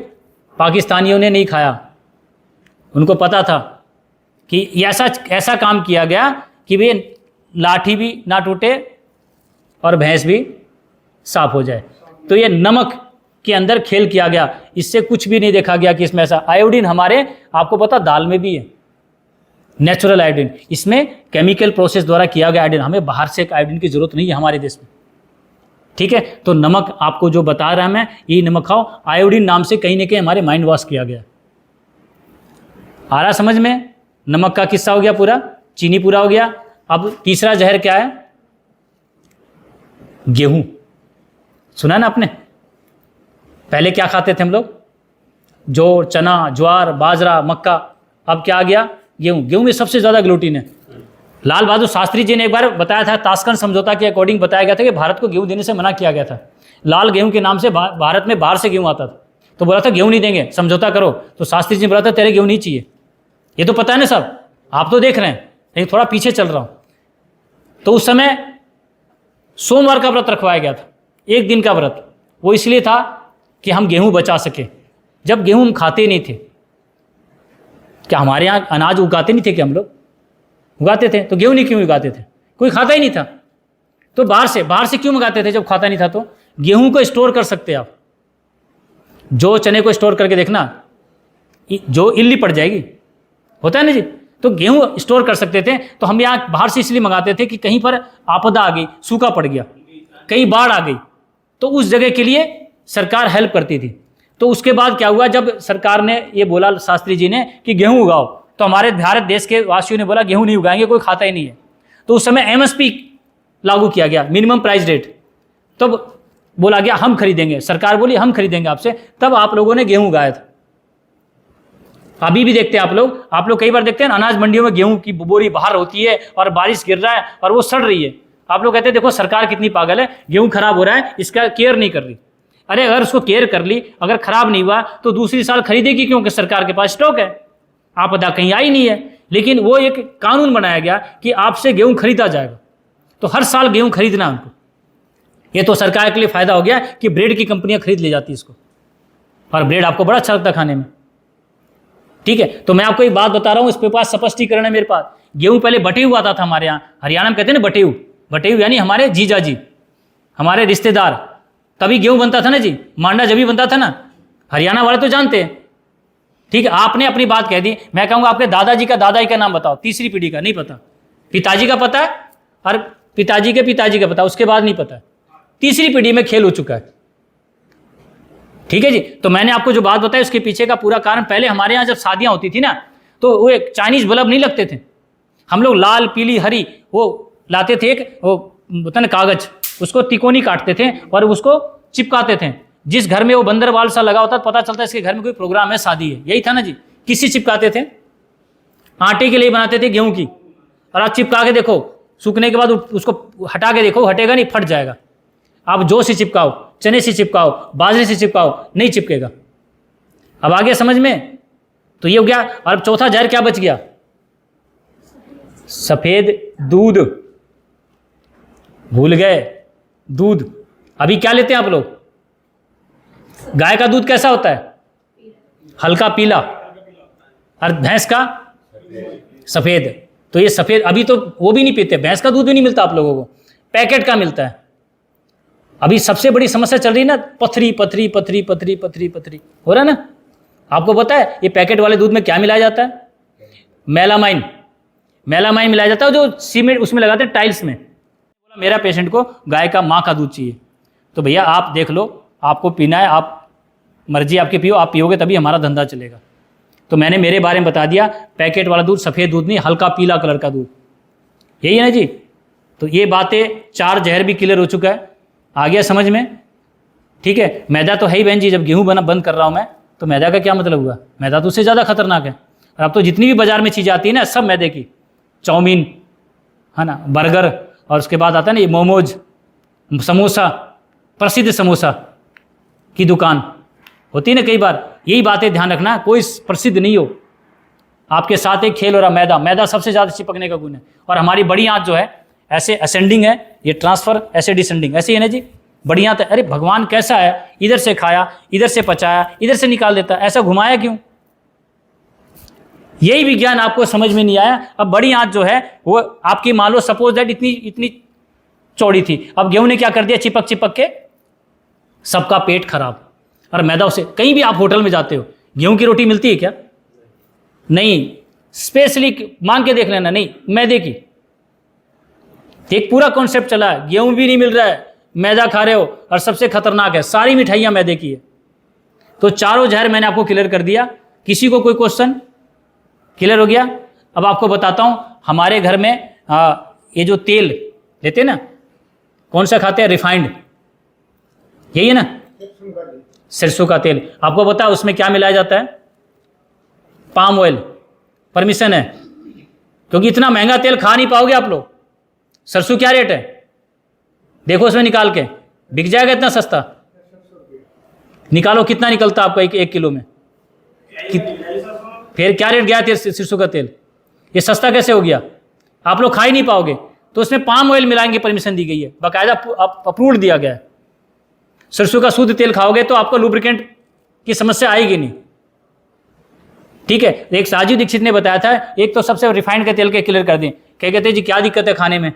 [SPEAKER 1] पाकिस्तानियों ने नहीं खाया, उनको पता था कि ऐसा काम किया गया कि वे लाठी भी ना टूटे और भैंस भी साफ हो जाए। तो ये नमक के अंदर खेल किया गया, इससे कुछ भी नहीं देखा गया कि इसमें ऐसा। आयोडीन हमारे, आपको पता, दाल में भी है, नेचुरल आयोडीन। इसमें केमिकल प्रोसेस द्वारा किया गया आयोडीन, हमें बाहर से आयोडीन की जरूरत नहीं है हमारे देश में, ठीक है। तो नमक आपको जो बता रहा मैं, ये नमक खाओ। आयोडीन नाम से कहीं ना कहीं हमारे माइंड वॉश किया गया। आ रहा समझ में? नमक का किस्सा हो गया पूरा, चीनी पूरा हो गया। अब तीसरा जहर क्या है? गेहूं। सुना ना आपने? पहले क्या खाते थे हम लोग? जौ, चना, ज्वार, बाजरा, मक्का। अब क्या आ गया? गेहूं। गेहूं में सबसे ज़्यादा ग्लूटीन है। लाल बहादुर शास्त्री जी ने एक बार बताया था, ताशकंद समझौता के अकॉर्डिंग बताया गया था कि भारत को गेहूं देने से मना किया गया था। लाल गेहूं के नाम से भारत में बाहर से गेहूं आता था, तो बोला था गेहूं नहीं देंगे, समझौता करो। तो शास्त्री जी ने बोला था तेरे गेहूं नहीं चाहिए। ये तो पता है ना सब, आप तो देख रहे हैं, लेकिन थोड़ा पीछे चल रहा हूँ। तो उस समय सोमवार का व्रत रखवाया गया था, 1 दिन का व्रत। वो इसलिए था कि हम गेहूं बचा सके। जब गेहूं हम खाते नहीं थे, क्या हमारे यहाँ अनाज उगाते नहीं थे? कि हम लोग उगाते थे, तो गेहूं नहीं क्यों उगाते थे? कोई खाता ही नहीं था, तो बाहर से क्यों मंगाते थे? जब खाता नहीं था तो गेहूं को स्टोर कर सकते आप। जो चने को स्टोर करके देखना, जो इल्ली पड़ जाएगी, होता है ना जी। तो गेहूं स्टोर कर सकते थे। तो हम यहाँ बाहर से इसलिए मंगाते थे कि कहीं पर आपदा आ गई, सूखा पड़ गया, कहीं बाढ़ आ गई, तो उस जगह के लिए सरकार हेल्प करती थी। तो उसके बाद क्या हुआ, जब सरकार ने ये बोला शास्त्री जी ने कि गेहूं उगाओ, तो हमारे भारत देश के वासियों ने बोला गेहूं नहीं उगाएंगे, कोई खाता ही नहीं है। तो उस समय एमएसपी लागू किया गया, मिनिमम प्राइस रेट। तब बोला गया हम खरीदेंगे, सरकार बोली हम खरीदेंगे आपसे, तब आप लोगों ने गेहूं उगाया था। अभी भी देखते हैं आप लोग कई बार देखते हैं अनाज मंडियों में गेहूं की बोरी बाहर होती है और बारिश गिर रहा है और वो सड़ रही है। आप लोग कहते हैं देखो सरकार कितनी पागल है, गेहूं खराब हो रहा है, इसका केयर नहीं कर रही। अरे अगर उसको केयर कर ली, अगर खराब नहीं हुआ तो दूसरी साल खरीदेगी, क्योंकि सरकार के पास स्टॉक है, आपदा कहीं आई नहीं है। लेकिन वो एक कानून बनाया गया कि आपसे गेहूं खरीदा जाएगा, तो हर साल गेहूं खरीदना उनको। ये तो सरकार के लिए फायदा हो गया कि ब्रेड की कंपनियां खरीद ले जाती इसको, और ब्रेड आपको बड़ा अच्छा लगता खाने में। ठीक है, तो मैं आपको एक बात बता रहा हूं, इसके पास स्पष्टीकरण है मेरे पास। गेहूं पहले बटेऊ आता था हमारे यहाँ, हरियाणा में कहते हैं ना बटेऊ, बटेऊ यानी हमारे जीजा जी, हमारे रिश्तेदार, तभी गेहूं बनता था ना जी, मांडा जब भी बनता था ना, हरियाणा वाले तो जानते हैं। ठीक है, आपने अपनी बात कह दी, मैं कहूँगा आपके दादाजी का नाम बताओ, तीसरी पीढ़ी का नहीं पता, पिताजी का पता है और पिताजी के पिताजी का पता, उसके बाद नहीं पता। तीसरी पीढ़ी में खेल हो चुका है। ठीक है जी, तो मैंने आपको जो बात बताई उसके पीछे का पूरा कारण, पहले हमारे यहाँ जब शादियाँ होती थी ना, तो वो एक चाइनीज बल्ब नहीं लगते थे, हम लोग लाल पीली हरी वो लाते थे, एक वो होता ना कागज, उसको तिकोनी काटते थे और उसको चिपकाते थे। जिस घर में वो बंदर बाल सा लगा होता, पता चलता है इसके घर में कोई प्रोग्राम है, शादी है, यही था ना जी। किसी चिपकाते थे, आटे के लिए बनाते थे गेहूं की, और आप चिपका के देखो, सूखने के बाद उसको हटा के देखो, हटेगा नहीं, फट जाएगा। आप जौ से चिपकाओ, चने से चिपकाओ, बाजरे से चिपकाओ, नहीं चिपकेगा। अब आ गया समझ में? तो ये हो गया। और चौथा जहर क्या बच गया? सफेद दूध, भूल गए दूध। अभी क्या लेते हैं आप लोग? गाय का दूध कैसा होता है? हल्का पीला, और भैंस का सफेद। तो ये सफेद अभी तो वो भी नहीं पीते, भैंस का दूध भी नहीं मिलता आप लोगों को, पैकेट का मिलता है। अभी सबसे बड़ी समस्या चल रही है ना, पथरी पथरी पथरी पथरी पथरी पथरी हो रहा है ना। आपको पता है ये पैकेट वाले दूध में क्या मिलाया जाता है? मेलामाइन, मेलामाइन मिलाया जाता है, जो सीमेंट उसमें लगाते हैं टाइल्स में। मेरा पेशेंट को गाय का माँ का दूध चाहिए, तो भैया आप देख लो, आपको पीना है, आप मर्जी आपकी पियो, आप पियोगे तभी हमारा धंधा चलेगा। तो मैंने मेरे बारे में बता दिया, पैकेट वाला दूध, सफ़ेद दूध नहीं, हल्का पीला कलर का दूध, यही है ना जी। तो ये बातें, चार जहर भी क्लियर हो चुका है, आ गया समझ में? ठीक है, मैदा तो है ही बहन जी, जब गेहूं बंद कर रहा हूँ मैं, तो मैदा का क्या मतलब हुआ? मैदा तो उससे ज़्यादा खतरनाक है। और अब तो जितनी भी बाजार में चीज़ें आती है ना, सब मैदे की, चाउमीन है ना, बर्गर, और उसके बाद आता है ना ये मोमोज, समोसा, प्रसिद्ध समोसा की दुकान होती है ना कई बार। यही बातें ध्यान रखना, कोई प्रसिद्ध नहीं हो, आपके साथ एक खेल हो रहा। मैदा सबसे ज़्यादा चिपकने का गुण है। और हमारी बड़ी आंत जो है ऐसे असेंडिंग है, ये ट्रांसफर ऐसे डिसेंडिंग, ऐसे ही है ना जी। बड़ी आंत है, अरे भगवान कैसा है, इधर से खाया, इधर से पचाया, इधर से निकाल देता, ऐसा घुमाया क्यों? यही विज्ञान आपको समझ में नहीं आया। अब बड़ी आंत जो है वो आपकी मान लो सपोज दैट इतनी चौड़ी थी, अब गेहूं ने क्या कर दिया, चिपक चिपक के सबका पेट खराब। और मैदा से, कहीं भी आप होटल में जाते हो, गेहूं की रोटी मिलती है क्या? नहीं, स्पेशली मांग के देख लेना, नहीं, मैदे की। एक पूरा कॉन्सेप्ट चला है, गेहूं भी नहीं मिल रहा है, मैदा खा रहे हो, और सबसे खतरनाक है सारी मिठाइयां मैदे की है। तो चारों जहर मैंने आपको क्लियर कर दिया। किसी को कोई क्वेश्चन? क्लियर हो गया। अब आपको बताता हूं, हमारे घर में ये जो तेल लेते हैं ना, कौन सा खाते हैं? रिफाइंड, यही है ना, सरसों का तेल। आपको पता है उसमें क्या मिलाया जाता है? Palm oil. परमिशन है, क्योंकि इतना महंगा तेल खा नहीं पाओगे आप लोग। सरसों क्या रेट है देखो उसमें निकाल के, बिक जाएगा इतना सस्ता? निकालो कितना निकलता आपका एक किलो में? फिर क्या रेट गया तेल, सरसों का तेल? ये सस्ता कैसे हो गया? आप लोग खा ही नहीं पाओगे। तो उसमें पाम ऑयल मिलाएंगे, परमिशन दी गई है, बाकायदा अप्रूव्ड दिया गया है। सरसों का शुद्ध तेल खाओगे तो आपको लुब्रिकेंट की समस्या आएगी नहीं। ठीक है, एक राजीव दीक्षित ने बताया था, एक तो सबसे रिफाइंड के तेल के क्लियर कर दें, क्या कहते हैं जी क्या दिक्कत है खाने में?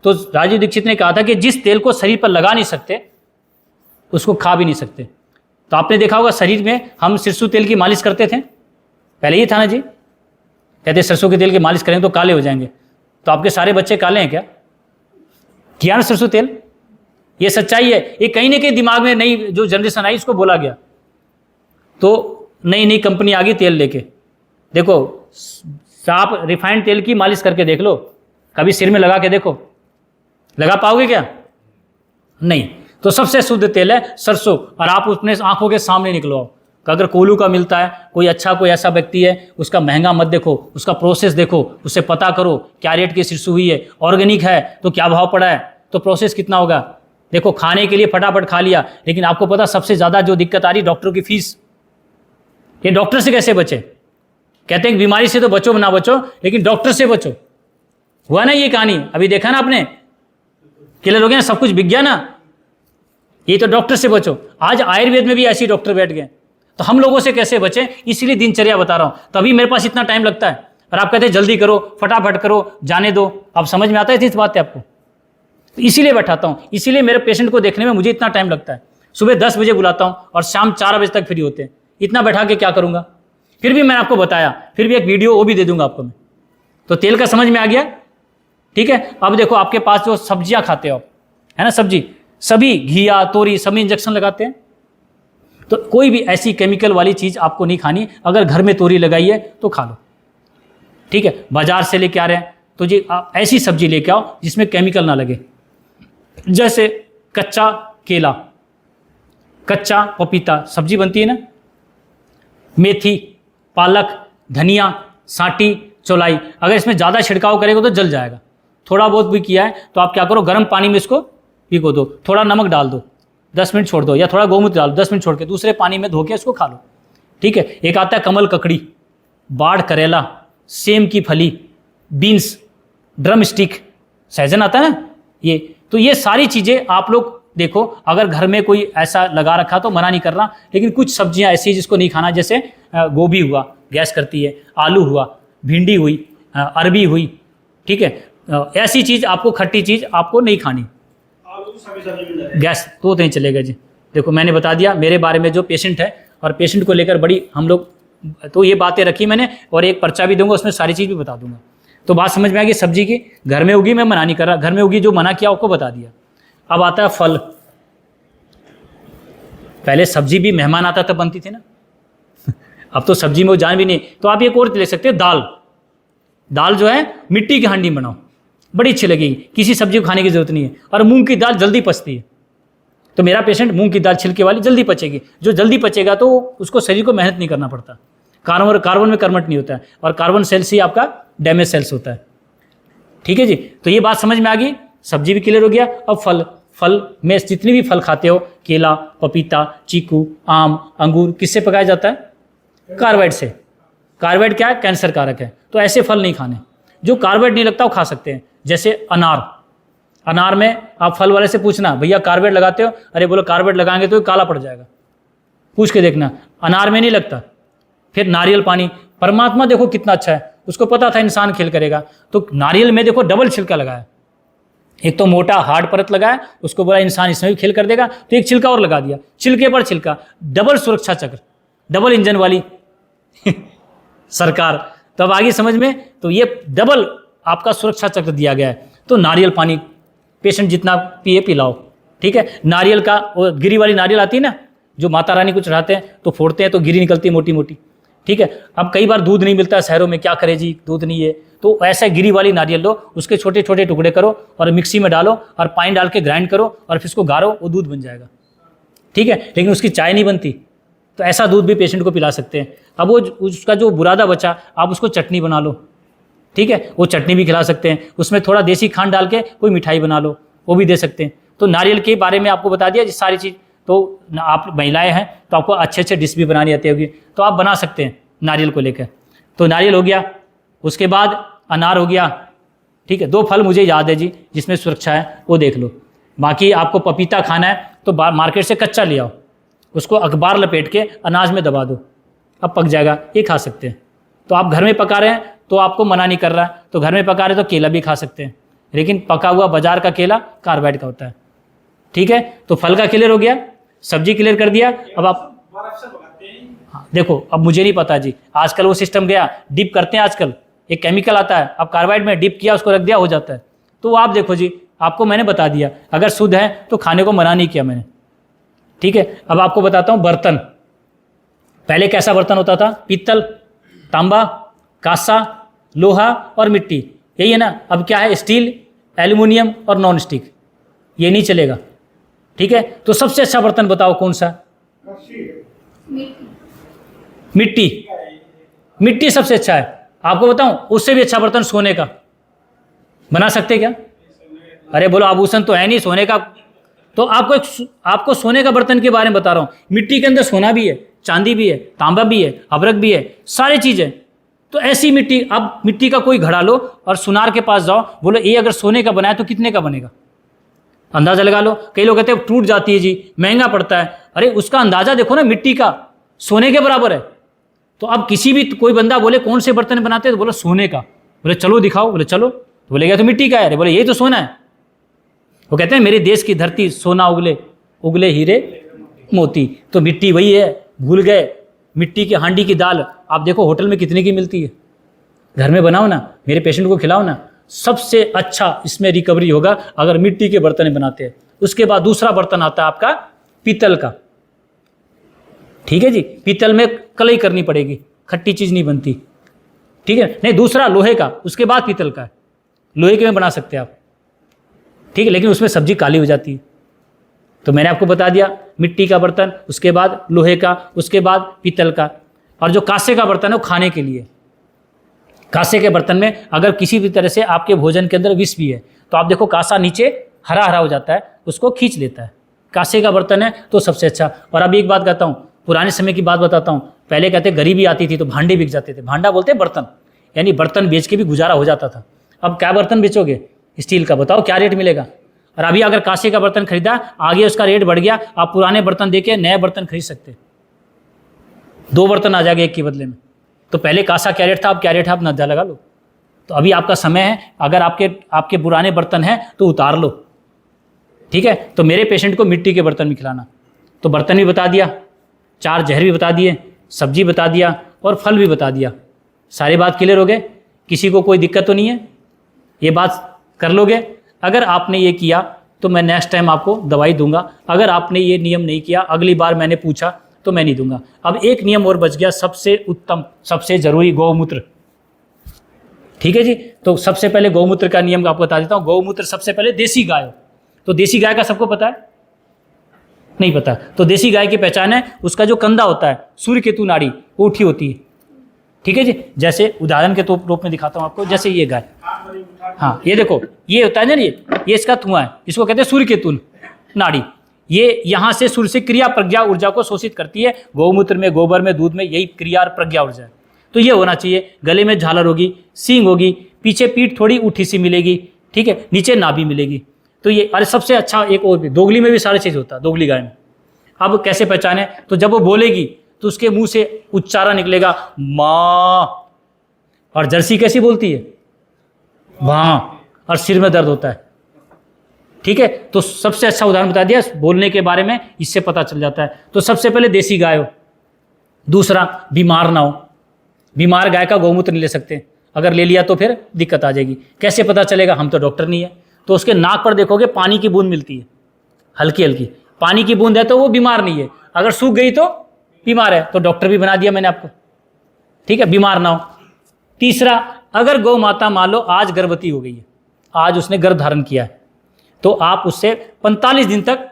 [SPEAKER 1] तो राजीव दीक्षित ने कहा था कि जिस तेल को शरीर पर लगा नहीं सकते उसको खा भी नहीं सकते। तो आपने देखा होगा शरीर में हम सरसों तेल की मालिश करते थे, पहले ये था ना जी, कहते सरसों के तेल की मालिश करेंगे तो काले हो जाएंगे। तो आपके सारे बच्चे काले हैं क्या? किया ना सरसों तेल? ये सच्चाई है। ये कहीं ना कहीं दिमाग में नई जो जनरेशन आई उसको बोला गया। तो नई नई कंपनी आ गई तेल लेके, देखो आप रिफाइंड तेल की मालिश करके देख लो, कभी सिर में लगा के देखो, लगा पाओगे क्या? नहीं। तो सबसे शुद्ध तेल है सरसों, और आप अपने आंखों के सामने निकलवाओ। अगर कोल्हू का मिलता है, कोई अच्छा कोई ऐसा व्यक्ति है, उसका महंगा मत देखो, उसका प्रोसेस देखो, उससे पता करो क्या रेट की सिरसू हुई है, ऑर्गेनिक है तो क्या भाव पड़ा है, तो प्रोसेस कितना होगा। देखो खाने के लिए फटाफट खा लिया, लेकिन आपको पता सबसे ज़्यादा जो दिक्कत आ रही डॉक्टरों की फीस। ये डॉक्टर से कैसे बचे? कहते हैं बीमारी से तो बचो ना बचो, लेकिन डॉक्टर से बचो। हुआ ना ये कहानी, अभी देखा ना आपने, क्लियर हो गया ना, सब कुछ बिक गया ना। ये तो डॉक्टर से बचो। आज आयुर्वेद में भी ऐसे डॉक्टर बैठ गए, तो हम लोगों से कैसे बचें, इसीलिए दिनचर्या बता रहा हूं। तभी मेरे पास इतना टाइम लगता है, और आप कहते हैं जल्दी करो, फटाफट करो, जाने दो। अब समझ में आता है इस बात है आपको, तो इसीलिए बैठाता हूं, इसीलिए मेरे पेशेंट को देखने में मुझे इतना टाइम लगता है। सुबह 10 बजे बुलाता हूं और शाम 4 बजे तक फ्री होते हैं। इतना बैठा के क्या करूंगा? फिर भी मैंने आपको बताया, फिर भी एक वीडियो वो भी दे दूंगा आपको मैं। तो तेल का समझ में आ गया, ठीक है। अब देखो आपके पास जो सब्जियां खाते हो, है ना, सब्जी सभी घिया तोरी सभी इंजेक्शन लगाते हैं, तो कोई भी ऐसी केमिकल वाली चीज़ आपको नहीं खानी। अगर घर में तोरी लगाई है तो खा लो, ठीक है। बाजार से लेके आ रहे हैं तो जी आप ऐसी सब्जी लेके आओ जिसमें केमिकल ना लगे, जैसे कच्चा केला, कच्चा पपीता, सब्जी बनती है ना, मेथी, पालक, धनिया, सांटी, चौलाई। अगर इसमें ज़्यादा छिड़काव करेगा तो जल जाएगा। थोड़ा बहुत भी किया है तो आप क्या करो, गर्म पानी में इसको भिगो दो, थोड़ा नमक डाल दो, 10 मिनट छोड़ दो, या थोड़ा गोमूत्र डाल दो, 10 मिनट छोड़ के दूसरे पानी में धो के इसको खा लो, ठीक है। एक आता है कमल ककड़ी, बाढ़ करेला, सेम की फली, बीन्स, ड्रम स्टिक, सहजन आता है ना, ये तो ये सारी चीज़ें आप लोग देखो। अगर घर में कोई ऐसा लगा रखा तो मना नहीं कर रहा, लेकिन कुछ सब्जियां ऐसी जिसको नहीं खाना, जैसे गोभी हुआ गैस करती है, आलू हुआ, भिंडी हुई, अरबी हुई, ठीक है। ऐसी चीज़ आपको, खट्टी चीज़ आपको नहीं खानी, गैस तो नहीं चलेगा जी। देखो मैंने बता दिया मेरे बारे में जो पेशेंट है, और पेशेंट को लेकर बड़ी हम लोग तो ये बातें रखी मैंने, और एक पर्चा भी दूंगा उसमें सारी चीज़ भी बता दूंगा। तो बात समझ में आ गई सब्जी की। घर में उगी मैं मना नहीं कर रहा, घर में उगी जो मना किया आपको बता दिया। अब आता है फल। पहले सब्जी भी मेहमान आता तब बनती थी ना, अब तो सब्जी में वो जान भी नहीं। तो आप एक और ले सकते हैं, दाल। दाल जो है मिट्टी की हांडी बनाओ, बड़ी अच्छी लगेगी, किसी सब्जी को खाने की जरूरत नहीं है। और मूंग की दाल जल्दी पचती है, तो मेरा पेशेंट मूंग की दाल छिलके वाली जल्दी पचेगी। जो जल्दी पचेगा तो उसको शरीर को मेहनत नहीं करना पड़ता, कार्बन में कर्मठ नहीं होता है, और कार्बन सेल्स ही आपका डैमेज सेल्स होता है, ठीक है जी। तो ये बात समझ में आ गई, सब्जी भी क्लियर हो गया। अब फल में जितनी भी फल खाते हो, केला, पपीता, चीकू, आम, अंगूर, किससे पकाया जाता है? कार्बाइड से। कार्बाइड क्या है? कैंसर कारक है। तो ऐसे फल नहीं खाने। जो कार्बाइड नहीं लगता वो खा सकते हैं, जैसे अनार। अनार में आप फल वाले से पूछना, भैया कार्बाइड लगाते हो? अरे बोलो कार्बाइड लगाएंगे तो काला पड़ जाएगा, पूछ के देखना, अनार में नहीं लगता। फिर नारियल पानी, परमात्मा देखो कितना अच्छा है, उसको पता था इंसान खेल करेगा, तो नारियल में देखो डबल छिलका लगाया। एक तो मोटा हार्ड परत लगाया, उसको बोला इंसान इसमें भी खेल कर देगा, तो एक छिलका और लगा दिया, छिलके पर छिलका, डबल सुरक्षा चक्र, डबल इंजन वाली सरकार। तो अब आगे समझ में, तो ये डबल आपका सुरक्षा चक्र दिया गया है। तो नारियल पानी पेशेंट जितना पिए पिलाओ, ठीक है। नारियल का वो गिरी वाली नारियल आती है ना, जो माता रानी को चढ़ाते हैं तो फोड़ते हैं तो गिरी निकलती है मोटी मोटी, ठीक है। अब कई बार दूध नहीं मिलता शहरों में, क्या करे जी, दूध नहीं है, तो ऐसा गिरी वाली नारियल लो, उसके छोटे छोटे टुकड़े करो और मिक्सी में डालो और पानी डाल के ग्राइंड करो और फिर उसको गारो, वो दूध बन जाएगा, ठीक है। लेकिन उसकी चाय नहीं बनती, तो ऐसा दूध भी पेशेंट को पिला सकते हैं। अब वो उसका जो बुरादा बचा, आप उसको चटनी बना लो, ठीक है, वो चटनी भी खिला सकते हैं। उसमें थोड़ा देसी खांड डाल के कोई मिठाई बना लो, वो भी दे सकते हैं। तो नारियल के बारे में आपको बता दिया जी सारी चीज़। तो आप महिलाएं हैं तो आपको अच्छे अच्छे डिश भी बनानी आती होगी, तो आप बना सकते हैं नारियल को लेकर। तो नारियल हो गया, उसके बाद अनार हो गया, ठीक है। 2 फल मुझे याद है जी जिसमें सुरक्षा है, वो देख लो। बाकी आपको पपीता खाना है तो मार्केट से कच्चा ले आओ, उसको अखबार लपेट के अनाज में दबा दो, अब पक जाएगा, ये खा सकते हैं। तो आप घर में पका रहे हैं तो आपको मना नहीं कर रहा है, तो घर में पका रहे तो केला भी खा सकते हैं, लेकिन पका हुआ बाजार का केला कार्बाइड का होता है, ठीक है। तो फल का क्लियर हो गया, सब्जी क्लियर कर दिया। अब आप हाँ, देखो अब मुझे नहीं पता जी, आजकल वो सिस्टम गया, डिप करते हैं आजकल, एक केमिकल आता है, अब कार्बाइड में डिप किया, उसको रख दिया, हो जाता है। तो आप देखो जी, आपको मैंने बता दिया, अगर शुद्ध है तो खाने को मना नहीं किया मैंने, ठीक है। अब आपको बताता हूँ बर्तन। पहले कैसा बर्तन होता था? पीतल, तांबा, कांसा, लोहा और मिट्टी, यही है ना। अब क्या है? स्टील, एल्युमिनियम और नॉन स्टिक, ये नहीं चलेगा। ठीक है, तो सबसे अच्छा बर्तन बताओ कौन सा? मिट्टी। मिट्टी सबसे अच्छा है। आपको बताऊं, उससे भी अच्छा बर्तन सोने का बना सकते क्या? अरे बोलो, आभूषण तो है नहीं सोने का। तो आपको सोने का बर्तन के बारे में बता रहा हूं। मिट्टी के अंदर सोना भी है, चांदी भी है, तांबा भी है, अभ्रक भी है, सारी चीजें। तो ऐसी मिट्टी, अब मिट्टी का कोई घड़ा लो और सुनार के पास जाओ, बोलो ये अगर सोने का बना है तो कितने का बनेगा? अंदाजा लगा लो। कई लोग कहते हैं टूट जाती है जी, महंगा पड़ता है। अरे उसका अंदाजा देखो ना, मिट्टी का सोने के बराबर है। तो अब किसी भी कोई बंदा बोले कौन से बर्तन बनाते हैं, तो बोलो सोने का। बोले चलो दिखाओ, बोले चलो, तो बोलेगा तो मिट्टी का है। बोले यही तो सोना है। वो कहते हैं मेरे देश की धरती सोना उगले, उगले हीरे मोती। तो मिट्टी वही है, भूल गए। मिट्टी की हांडी की दाल आप देखो होटल में कितने की मिलती है, घर में बनाओ ना, मेरे पेशेंट को खिलाओ ना। सबसे अच्छा इसमें रिकवरी होगा अगर मिट्टी के बर्तन बनाते हैं। उसके बाद दूसरा बर्तन आता है आपका पीतल का। ठीक है जी, पीतल में कलई करनी पड़ेगी, खट्टी चीज नहीं बनती। ठीक है, नहीं दूसरा लोहे का, उसके बाद पीतल का है। लोहे के में बना सकते हैं आप, ठीक है, लेकिन उसमें सब्जी काली हो जाती है। तो मैंने आपको बता दिया मिट्टी का बर्तन, उसके बाद लोहे का, उसके बाद पीतल का। और जो कांसे का बर्तन है वो खाने के लिए। कांसे के बर्तन में अगर किसी भी तरह से आपके भोजन के अंदर विष भी है तो आप देखो कांसा नीचे हरा हरा हो जाता है, उसको खींच लेता है। कांसे का बर्तन है तो सबसे अच्छा। और अभी एक बात कहता हूँ, पुराने समय की बात बताता हूँ। पहले कहते गरीबी आती थी तो भांडे बिक जाते थे। भांडा बोलते बर्तन, यानी बर्तन बेच के भी गुजारा हो जाता था। अब क्या बर्तन बेचोगे? स्टील का, बताओ क्या रेट मिलेगा? और अभी अगर कांसे का बर्तन खरीदा, आगे उसका रेट बढ़ गया, आप पुराने बर्तन देके नए बर्तन खरीद सकते, 2 बर्तन आ जाएगा एक के बदले में। तो पहले कांसा क्या रेट था, अब क्या रेट है, आप अंदाजा लगा लो। तो अभी आपका समय है, अगर आपके पुराने बर्तन हैं तो उतार लो। ठीक है, तो मेरे पेशेंट को मिट्टी के बर्तन भी खिलाना। तो बर्तन भी बता दिया, 4 जहर भी बता दिए, सब्जी बता दिया और फल भी बता दिया। सारी बात क्लियर हो गए? किसी को कोई दिक्कत तो नहीं है? ये बात कर लोगे? अगर आपने ये किया तो मैं नेक्स्ट टाइम आपको दवाई दूंगा। अगर आपने ये नियम नहीं किया, अगली बार मैंने पूछा तो मैं नहीं दूंगा। अब एक नियम और बच गया, सबसे उत्तम, सबसे जरूरी, गौमूत्र। ठीक है जी, तो सबसे पहले गौमूत्र का नियम आपको बता देता हूँ। गौमूत्र सबसे पहले देसी गाय हो, तो देसी गाय का सबको पता है? नहीं पता? तो देसी गाय की पहचान है, उसका जो कंधा होता है, सूर्य केतु नाड़ी, वो उठी होती है। ठीक है जी, जैसे उदाहरण के रूप में दिखाता हूँ आपको। जैसे ये गाय, हाँ ये देखो, ये होता है ना, ये इसका धुआं है, इसको कहते हैं सूर्य केतु नाड़ी। ये यहाँ से सूर्य से क्रिया प्रज्ञा ऊर्जा को शोषित करती है। गौमूत्र में, गोबर में, दूध में यही क्रिया और प्रज्ञा ऊर्जा है। तो ये होना चाहिए। गले में झालर होगी, सींग होगी, पीछे पीठ थोड़ी उठी सी मिलेगी। ठीक है, नीचे नाभि मिलेगी। तो ये, अरे सबसे अच्छा एक और भी, दोगली में भी सारे चीज होता है, दोगली गाय में। अब कैसे पहचाने? तो जब वो बोलेगी तो उसके मुंह से उच्चारण निकलेगा माँ। और जर्सी कैसी बोलती है? वाँ। और सिर में दर्द होता है। ठीक है, तो सबसे अच्छा उदाहरण बता दिया बोलने के बारे में, इससे पता चल जाता है। तो सबसे पहले देसी गाय हो। दूसरा, बीमार ना हो। बीमार गाय का गौमूत्र नहीं ले सकते, अगर ले लिया तो फिर दिक्कत आ जाएगी। कैसे पता चलेगा? हम तो डॉक्टर नहीं है। तो उसके नाक पर देखोगे पानी की बूंद मिलती है, हल्की हल्की पानी की बूंद है, तो वो बीमार नहीं है। अगर सूख गई तो बीमार है। तो डॉक्टर भी बना दिया मैंने आपको। ठीक है, बीमार ना हो। तीसरा, अगर गौ माता मान लो आज गर्भवती हो गई है, आज उसने गर्भ धारण किया है, तो आप उससे 45 दिन तक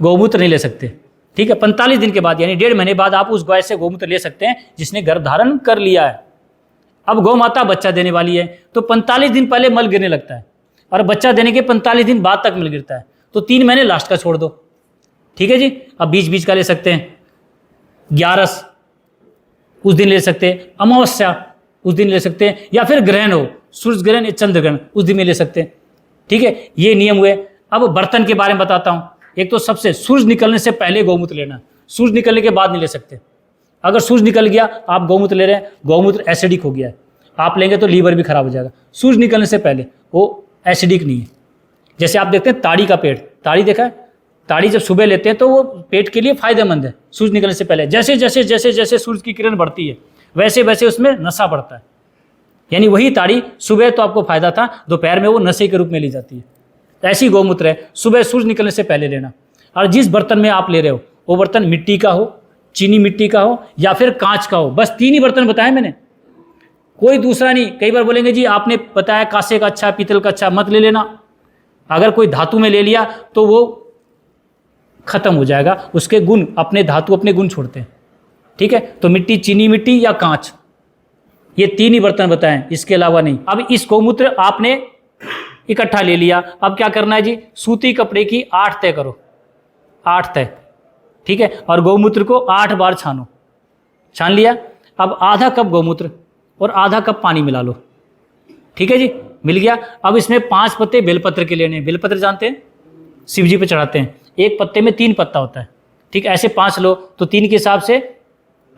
[SPEAKER 1] गौमूत्र नहीं ले सकते। ठीक है, 45 दिन के बाद यानी 1.5 महीने बाद आप उस गाय से गौमूत्र ले सकते हैं जिसने गर्भ धारण कर लिया है। अब गौ माता बच्चा देने वाली है तो 45 दिन पहले मल गिरने लगता है और बच्चा देने के 45 दिन बाद तक मल गिरता है। तो 3 महीने लास्ट का छोड़ दो। ठीक है जी, अब बीच बीच का ले सकते हैं। 11 उस दिन ले सकते हैं, अमावस्या उस दिन ले सकते हैं, या फिर ग्रहण हो, सूर्य ग्रहण या चंद्र ग्रहण, उस दिन में ले सकते हैं। ठीक है, ये नियम हुए। अब बर्तन के बारे में बताता हूँ। एक तो सबसे सूरज निकलने से पहले गौमूत्र लेना, सूरज निकलने के बाद नहीं ले सकते। अगर सूरज निकल गया, आप गौमूत्र ले रहे हैं, गौमूत्र एसिडिक हो गया है, आप लेंगे तो लीवर भी खराब हो जाएगा। सूरज निकलने से पहले वो एसिडिक नहीं है। जैसे आप देखते हैं ताड़ी का पेड़, ताड़ी देखा है? ताड़ी जब सुबह लेते हैं तो वो पेट के लिए फायदेमंद है सूरज निकलने से पहले। जैसे जैसे जैसे जैसे सूरज की किरण बढ़ती है वैसे वैसे उसमें नशा बढ़ता है। यानी वही ताड़ी सुबह तो आपको फायदा था, दोपहर में वो नशे के रूप में ली जाती है। ऐसी गौमूत्र है, सुबह सूरज निकलने से पहले लेना। और जिस बर्तन में आप ले रहे हो वो बर्तन मिट्टी का हो, चीनी मिट्टी का हो या फिर कांच का हो। बस 3 ही बर्तन बताए मैंने, कोई दूसरा नहीं। कई बार बोलेंगे जी आपने बताया कांसे का अच्छा, पीतल का अच्छा, मत ले लेना। अगर कोई धातु में ले लिया तो वो खत्म हो जाएगा, उसके गुण, अपने धातु अपने गुण छोड़ते हैं। ठीक है, तो मिट्टी, चीनी मिट्टी या कांच, ये 3 ही बर्तन बताएं, इसके अलावा नहीं। अब इस गौमूत्र आपने इकट्ठा ले लिया, अब क्या करना है जी, सूती कपड़े की 8 तय करो, 8 तय। ठीक है, और गौमूत्र को 8 बार छानो। छान लिया, अब आधा कप गौमूत्र और आधा कप पानी मिला लो। ठीक है जी, मिल गया। अब इसमें 5 पत्ते बेलपत्र के लेने हैं। बेलपत्र जानते हैं, शिव जी पे चढ़ाते हैं। एक पत्ते में 3 पत्ता होता है। ठीक है, ऐसे 5 लो तो 3 के हिसाब से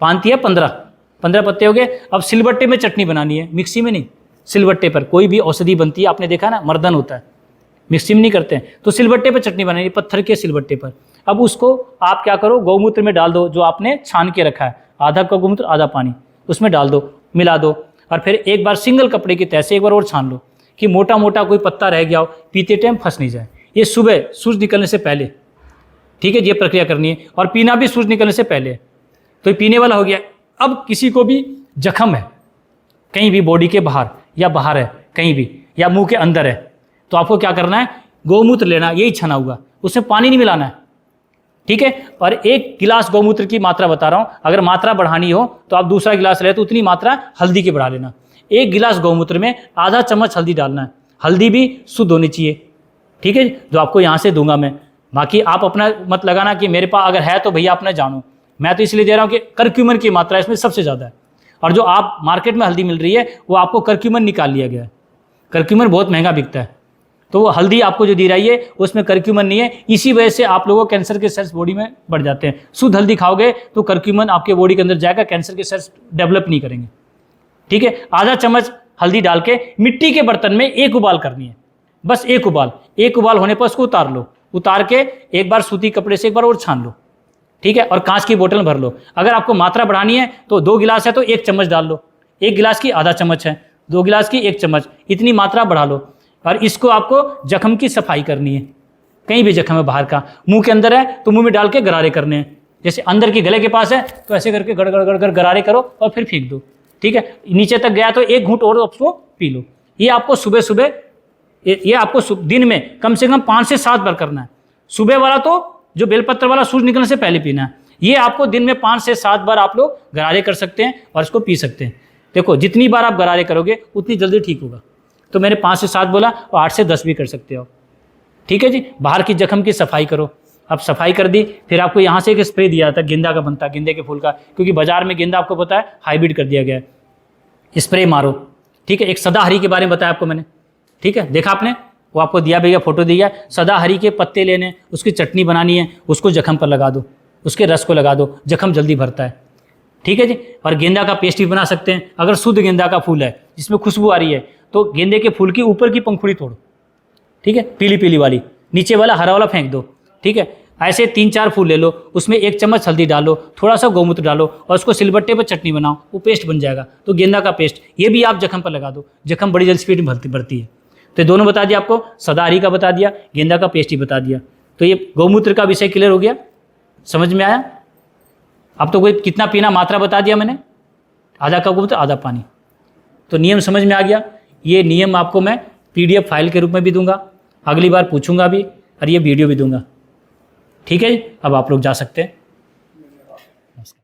[SPEAKER 1] 5 या 15 पत्ते हो गए। अब सिलबट्टे में चटनी बनानी है, मिक्सी में नहीं, सिलबट्टे पर। कोई भी औषधि बनती है, आपने देखा ना, मर्दन होता है, मिक्सी में नहीं करते हैं, तो सिलबट्टे पर चटनी बनानी है, पत्थर के सिलबट्टे पर। अब उसको आप क्या करो, गौमूत्र में डाल दो, जो आपने छान के रखा है, आधा कप गौमूत्र आधा पानी, उसमें डाल दो, मिला दो। और फिर एक बार सिंगल कपड़े की तह से एक बार और छान लो कि मोटा मोटा कोई पत्ता रह गया हो, पीते टाइम फंस नहीं जाए। ये सुबह सूरज निकलने से पहले, ठीक है, ये प्रक्रिया करनी है। और पीना भी सूरज निकलने से पहले। तो ये पीने वाला हो गया। अब किसी को भी जख्म है कहीं भी बॉडी के बाहर या बाहर है कहीं भी, या मुंह के अंदर है, तो आपको क्या करना है, गौमूत्र लेना, यही छना हुआ, उसमें पानी नहीं मिलाना है। ठीक है, और 1 गिलास गौमूत्र की मात्रा बता रहा हूं। अगर मात्रा बढ़ानी हो तो आप दूसरा गिलास ले, तो उतनी मात्रा हल्दी की बढ़ा लेना। 1 गिलास गौमूत्र में आधा चम्मच हल्दी डालना है। हल्दी भी शुद्ध होनी चाहिए। ठीक है, जो आपको यहाँ से दूंगा मैं, बाकी आप अपना मत लगाना कि मेरे पास अगर है तो भैया अपना जानो। मैं तो इसलिए दे रहा हूँ कि करक्यूमन की मात्रा इसमें सबसे ज़्यादा है। और जो आप मार्केट में हल्दी मिल रही है वो आपको करक्यूमन निकाल लिया गया है। करक्यूमन बहुत महंगा बिकता है, तो वो हल्दी आपको जो दी रही है उसमें करक्यूमन नहीं है। इसी वजह से आप लोगों को कैंसर के सेल्स बॉडी में बढ़ जाते हैं। शुद्ध हल्दी खाओगे तो करक्यूमन आपके बॉडी के अंदर जाएगा, कैंसर के सेल्स डेवलप नहीं करेंगे। ठीक है, आधा चम्मच हल्दी डाल के मिट्टी के बर्तन में 1 उबाल करनी है, बस 1 उबाल। 1 उबाल होने पर उसको उतार लो, उतार के एक बार सूती कपड़े से एक बार और छान लो। ठीक है, और कांच की बोतल भर लो। अगर आपको मात्रा बढ़ानी है तो 2 गिलास है तो 1 चम्मच डाल लो, 1 गिलास की आधा चम्मच है, 2 गिलास की 1 चम्मच, इतनी मात्रा बढ़ा लो। और इसको आपको जख्म की सफाई करनी है। कहीं भी जख्म है बाहर का, मुंह के अंदर है तो मुंह में डाल के गरारे करने हैं। जैसे अंदर के गले के पास है तो ऐसे करके गड़ गड़ गड़ गड़ गरारे करो और फिर फेंक दो। ठीक है, नीचे तक गया तो 1 घूंट और उसको पी लो। ये आपको सुबह सुबह, ये आपको दिन में कम से कम 5 से 7 बार करना है। सुबह वाला तो जो बेलपत्र वाला सूरज निकलने से पहले पीना है। ये आपको दिन में 5 से 7 बार आप लोग गरारे कर सकते हैं और इसको पी सकते हैं। देखो, जितनी बार आप गरारे करोगे उतनी जल्दी ठीक होगा। तो मैंने 5 से 7 बोला और 8 से 10 भी कर सकते हो। ठीक है जी, बाहर की जख्म की सफाई करो। अब सफाई कर दी, फिर आपको यहाँ से एक स्प्रे दिया था, गेंदा का बनता, गेंदे के फूल का, क्योंकि बाजार में गेंदा आपको पता है हाइब्रिड कर दिया गया है। स्प्रे मारो। ठीक है, एक सदाहरी के बारे में बताया आपको मैंने। ठीक है, देखा आपने, वो आपको दिया भैया, फोटो दिया। सदाहरी के पत्ते लेने, उसकी चटनी बनानी है, उसको जख्म पर लगा दो, उसके रस को लगा दो, जख्म जल्दी भरता है। ठीक है जी, और गेंदा का पेस्ट भी बना सकते हैं। अगर शुद्ध गेंदा का फूल है जिसमें खुशबू आ रही है तो गेंदे के फूल की ऊपर की पंखुड़ी तोड़ो। ठीक है, पीली पीली वाली, नीचे वाला हरा वाला फेंक दो। ठीक है, ऐसे 3-4 फूल ले लो, उसमें 1 चम्मच हल्दी डालो, थोड़ा सा गौमूत्र डालो और उसको सिलबट्टे पर चटनी बनाओ, वो पेस्ट बन जाएगा। तो गेंदा का पेस्ट ये भी आप जख्म पर लगा दो, जख्म बड़ी जल्दी स्पीड में बढ़ती है। तो दोनों बता दिया आपको, सदाहरी का बता दिया, गेंदा का पेस्ट ही बता दिया। तो ये गौमूत्र का विषय क्लियर हो गया, समझ में आया। अब तो कोई कितना पीना मात्रा बता दिया मैंने, आधा कप गौमूत्र आधा पानी। तो नियम समझ में आ गया। ये नियम आपको मैं PDF फाइल के रूप में भी दूंगा, अगली बार पूछूंगा भी, और ये वीडियो भी दूंगा। ठीक है, अब आप लोग जा सकते हैं।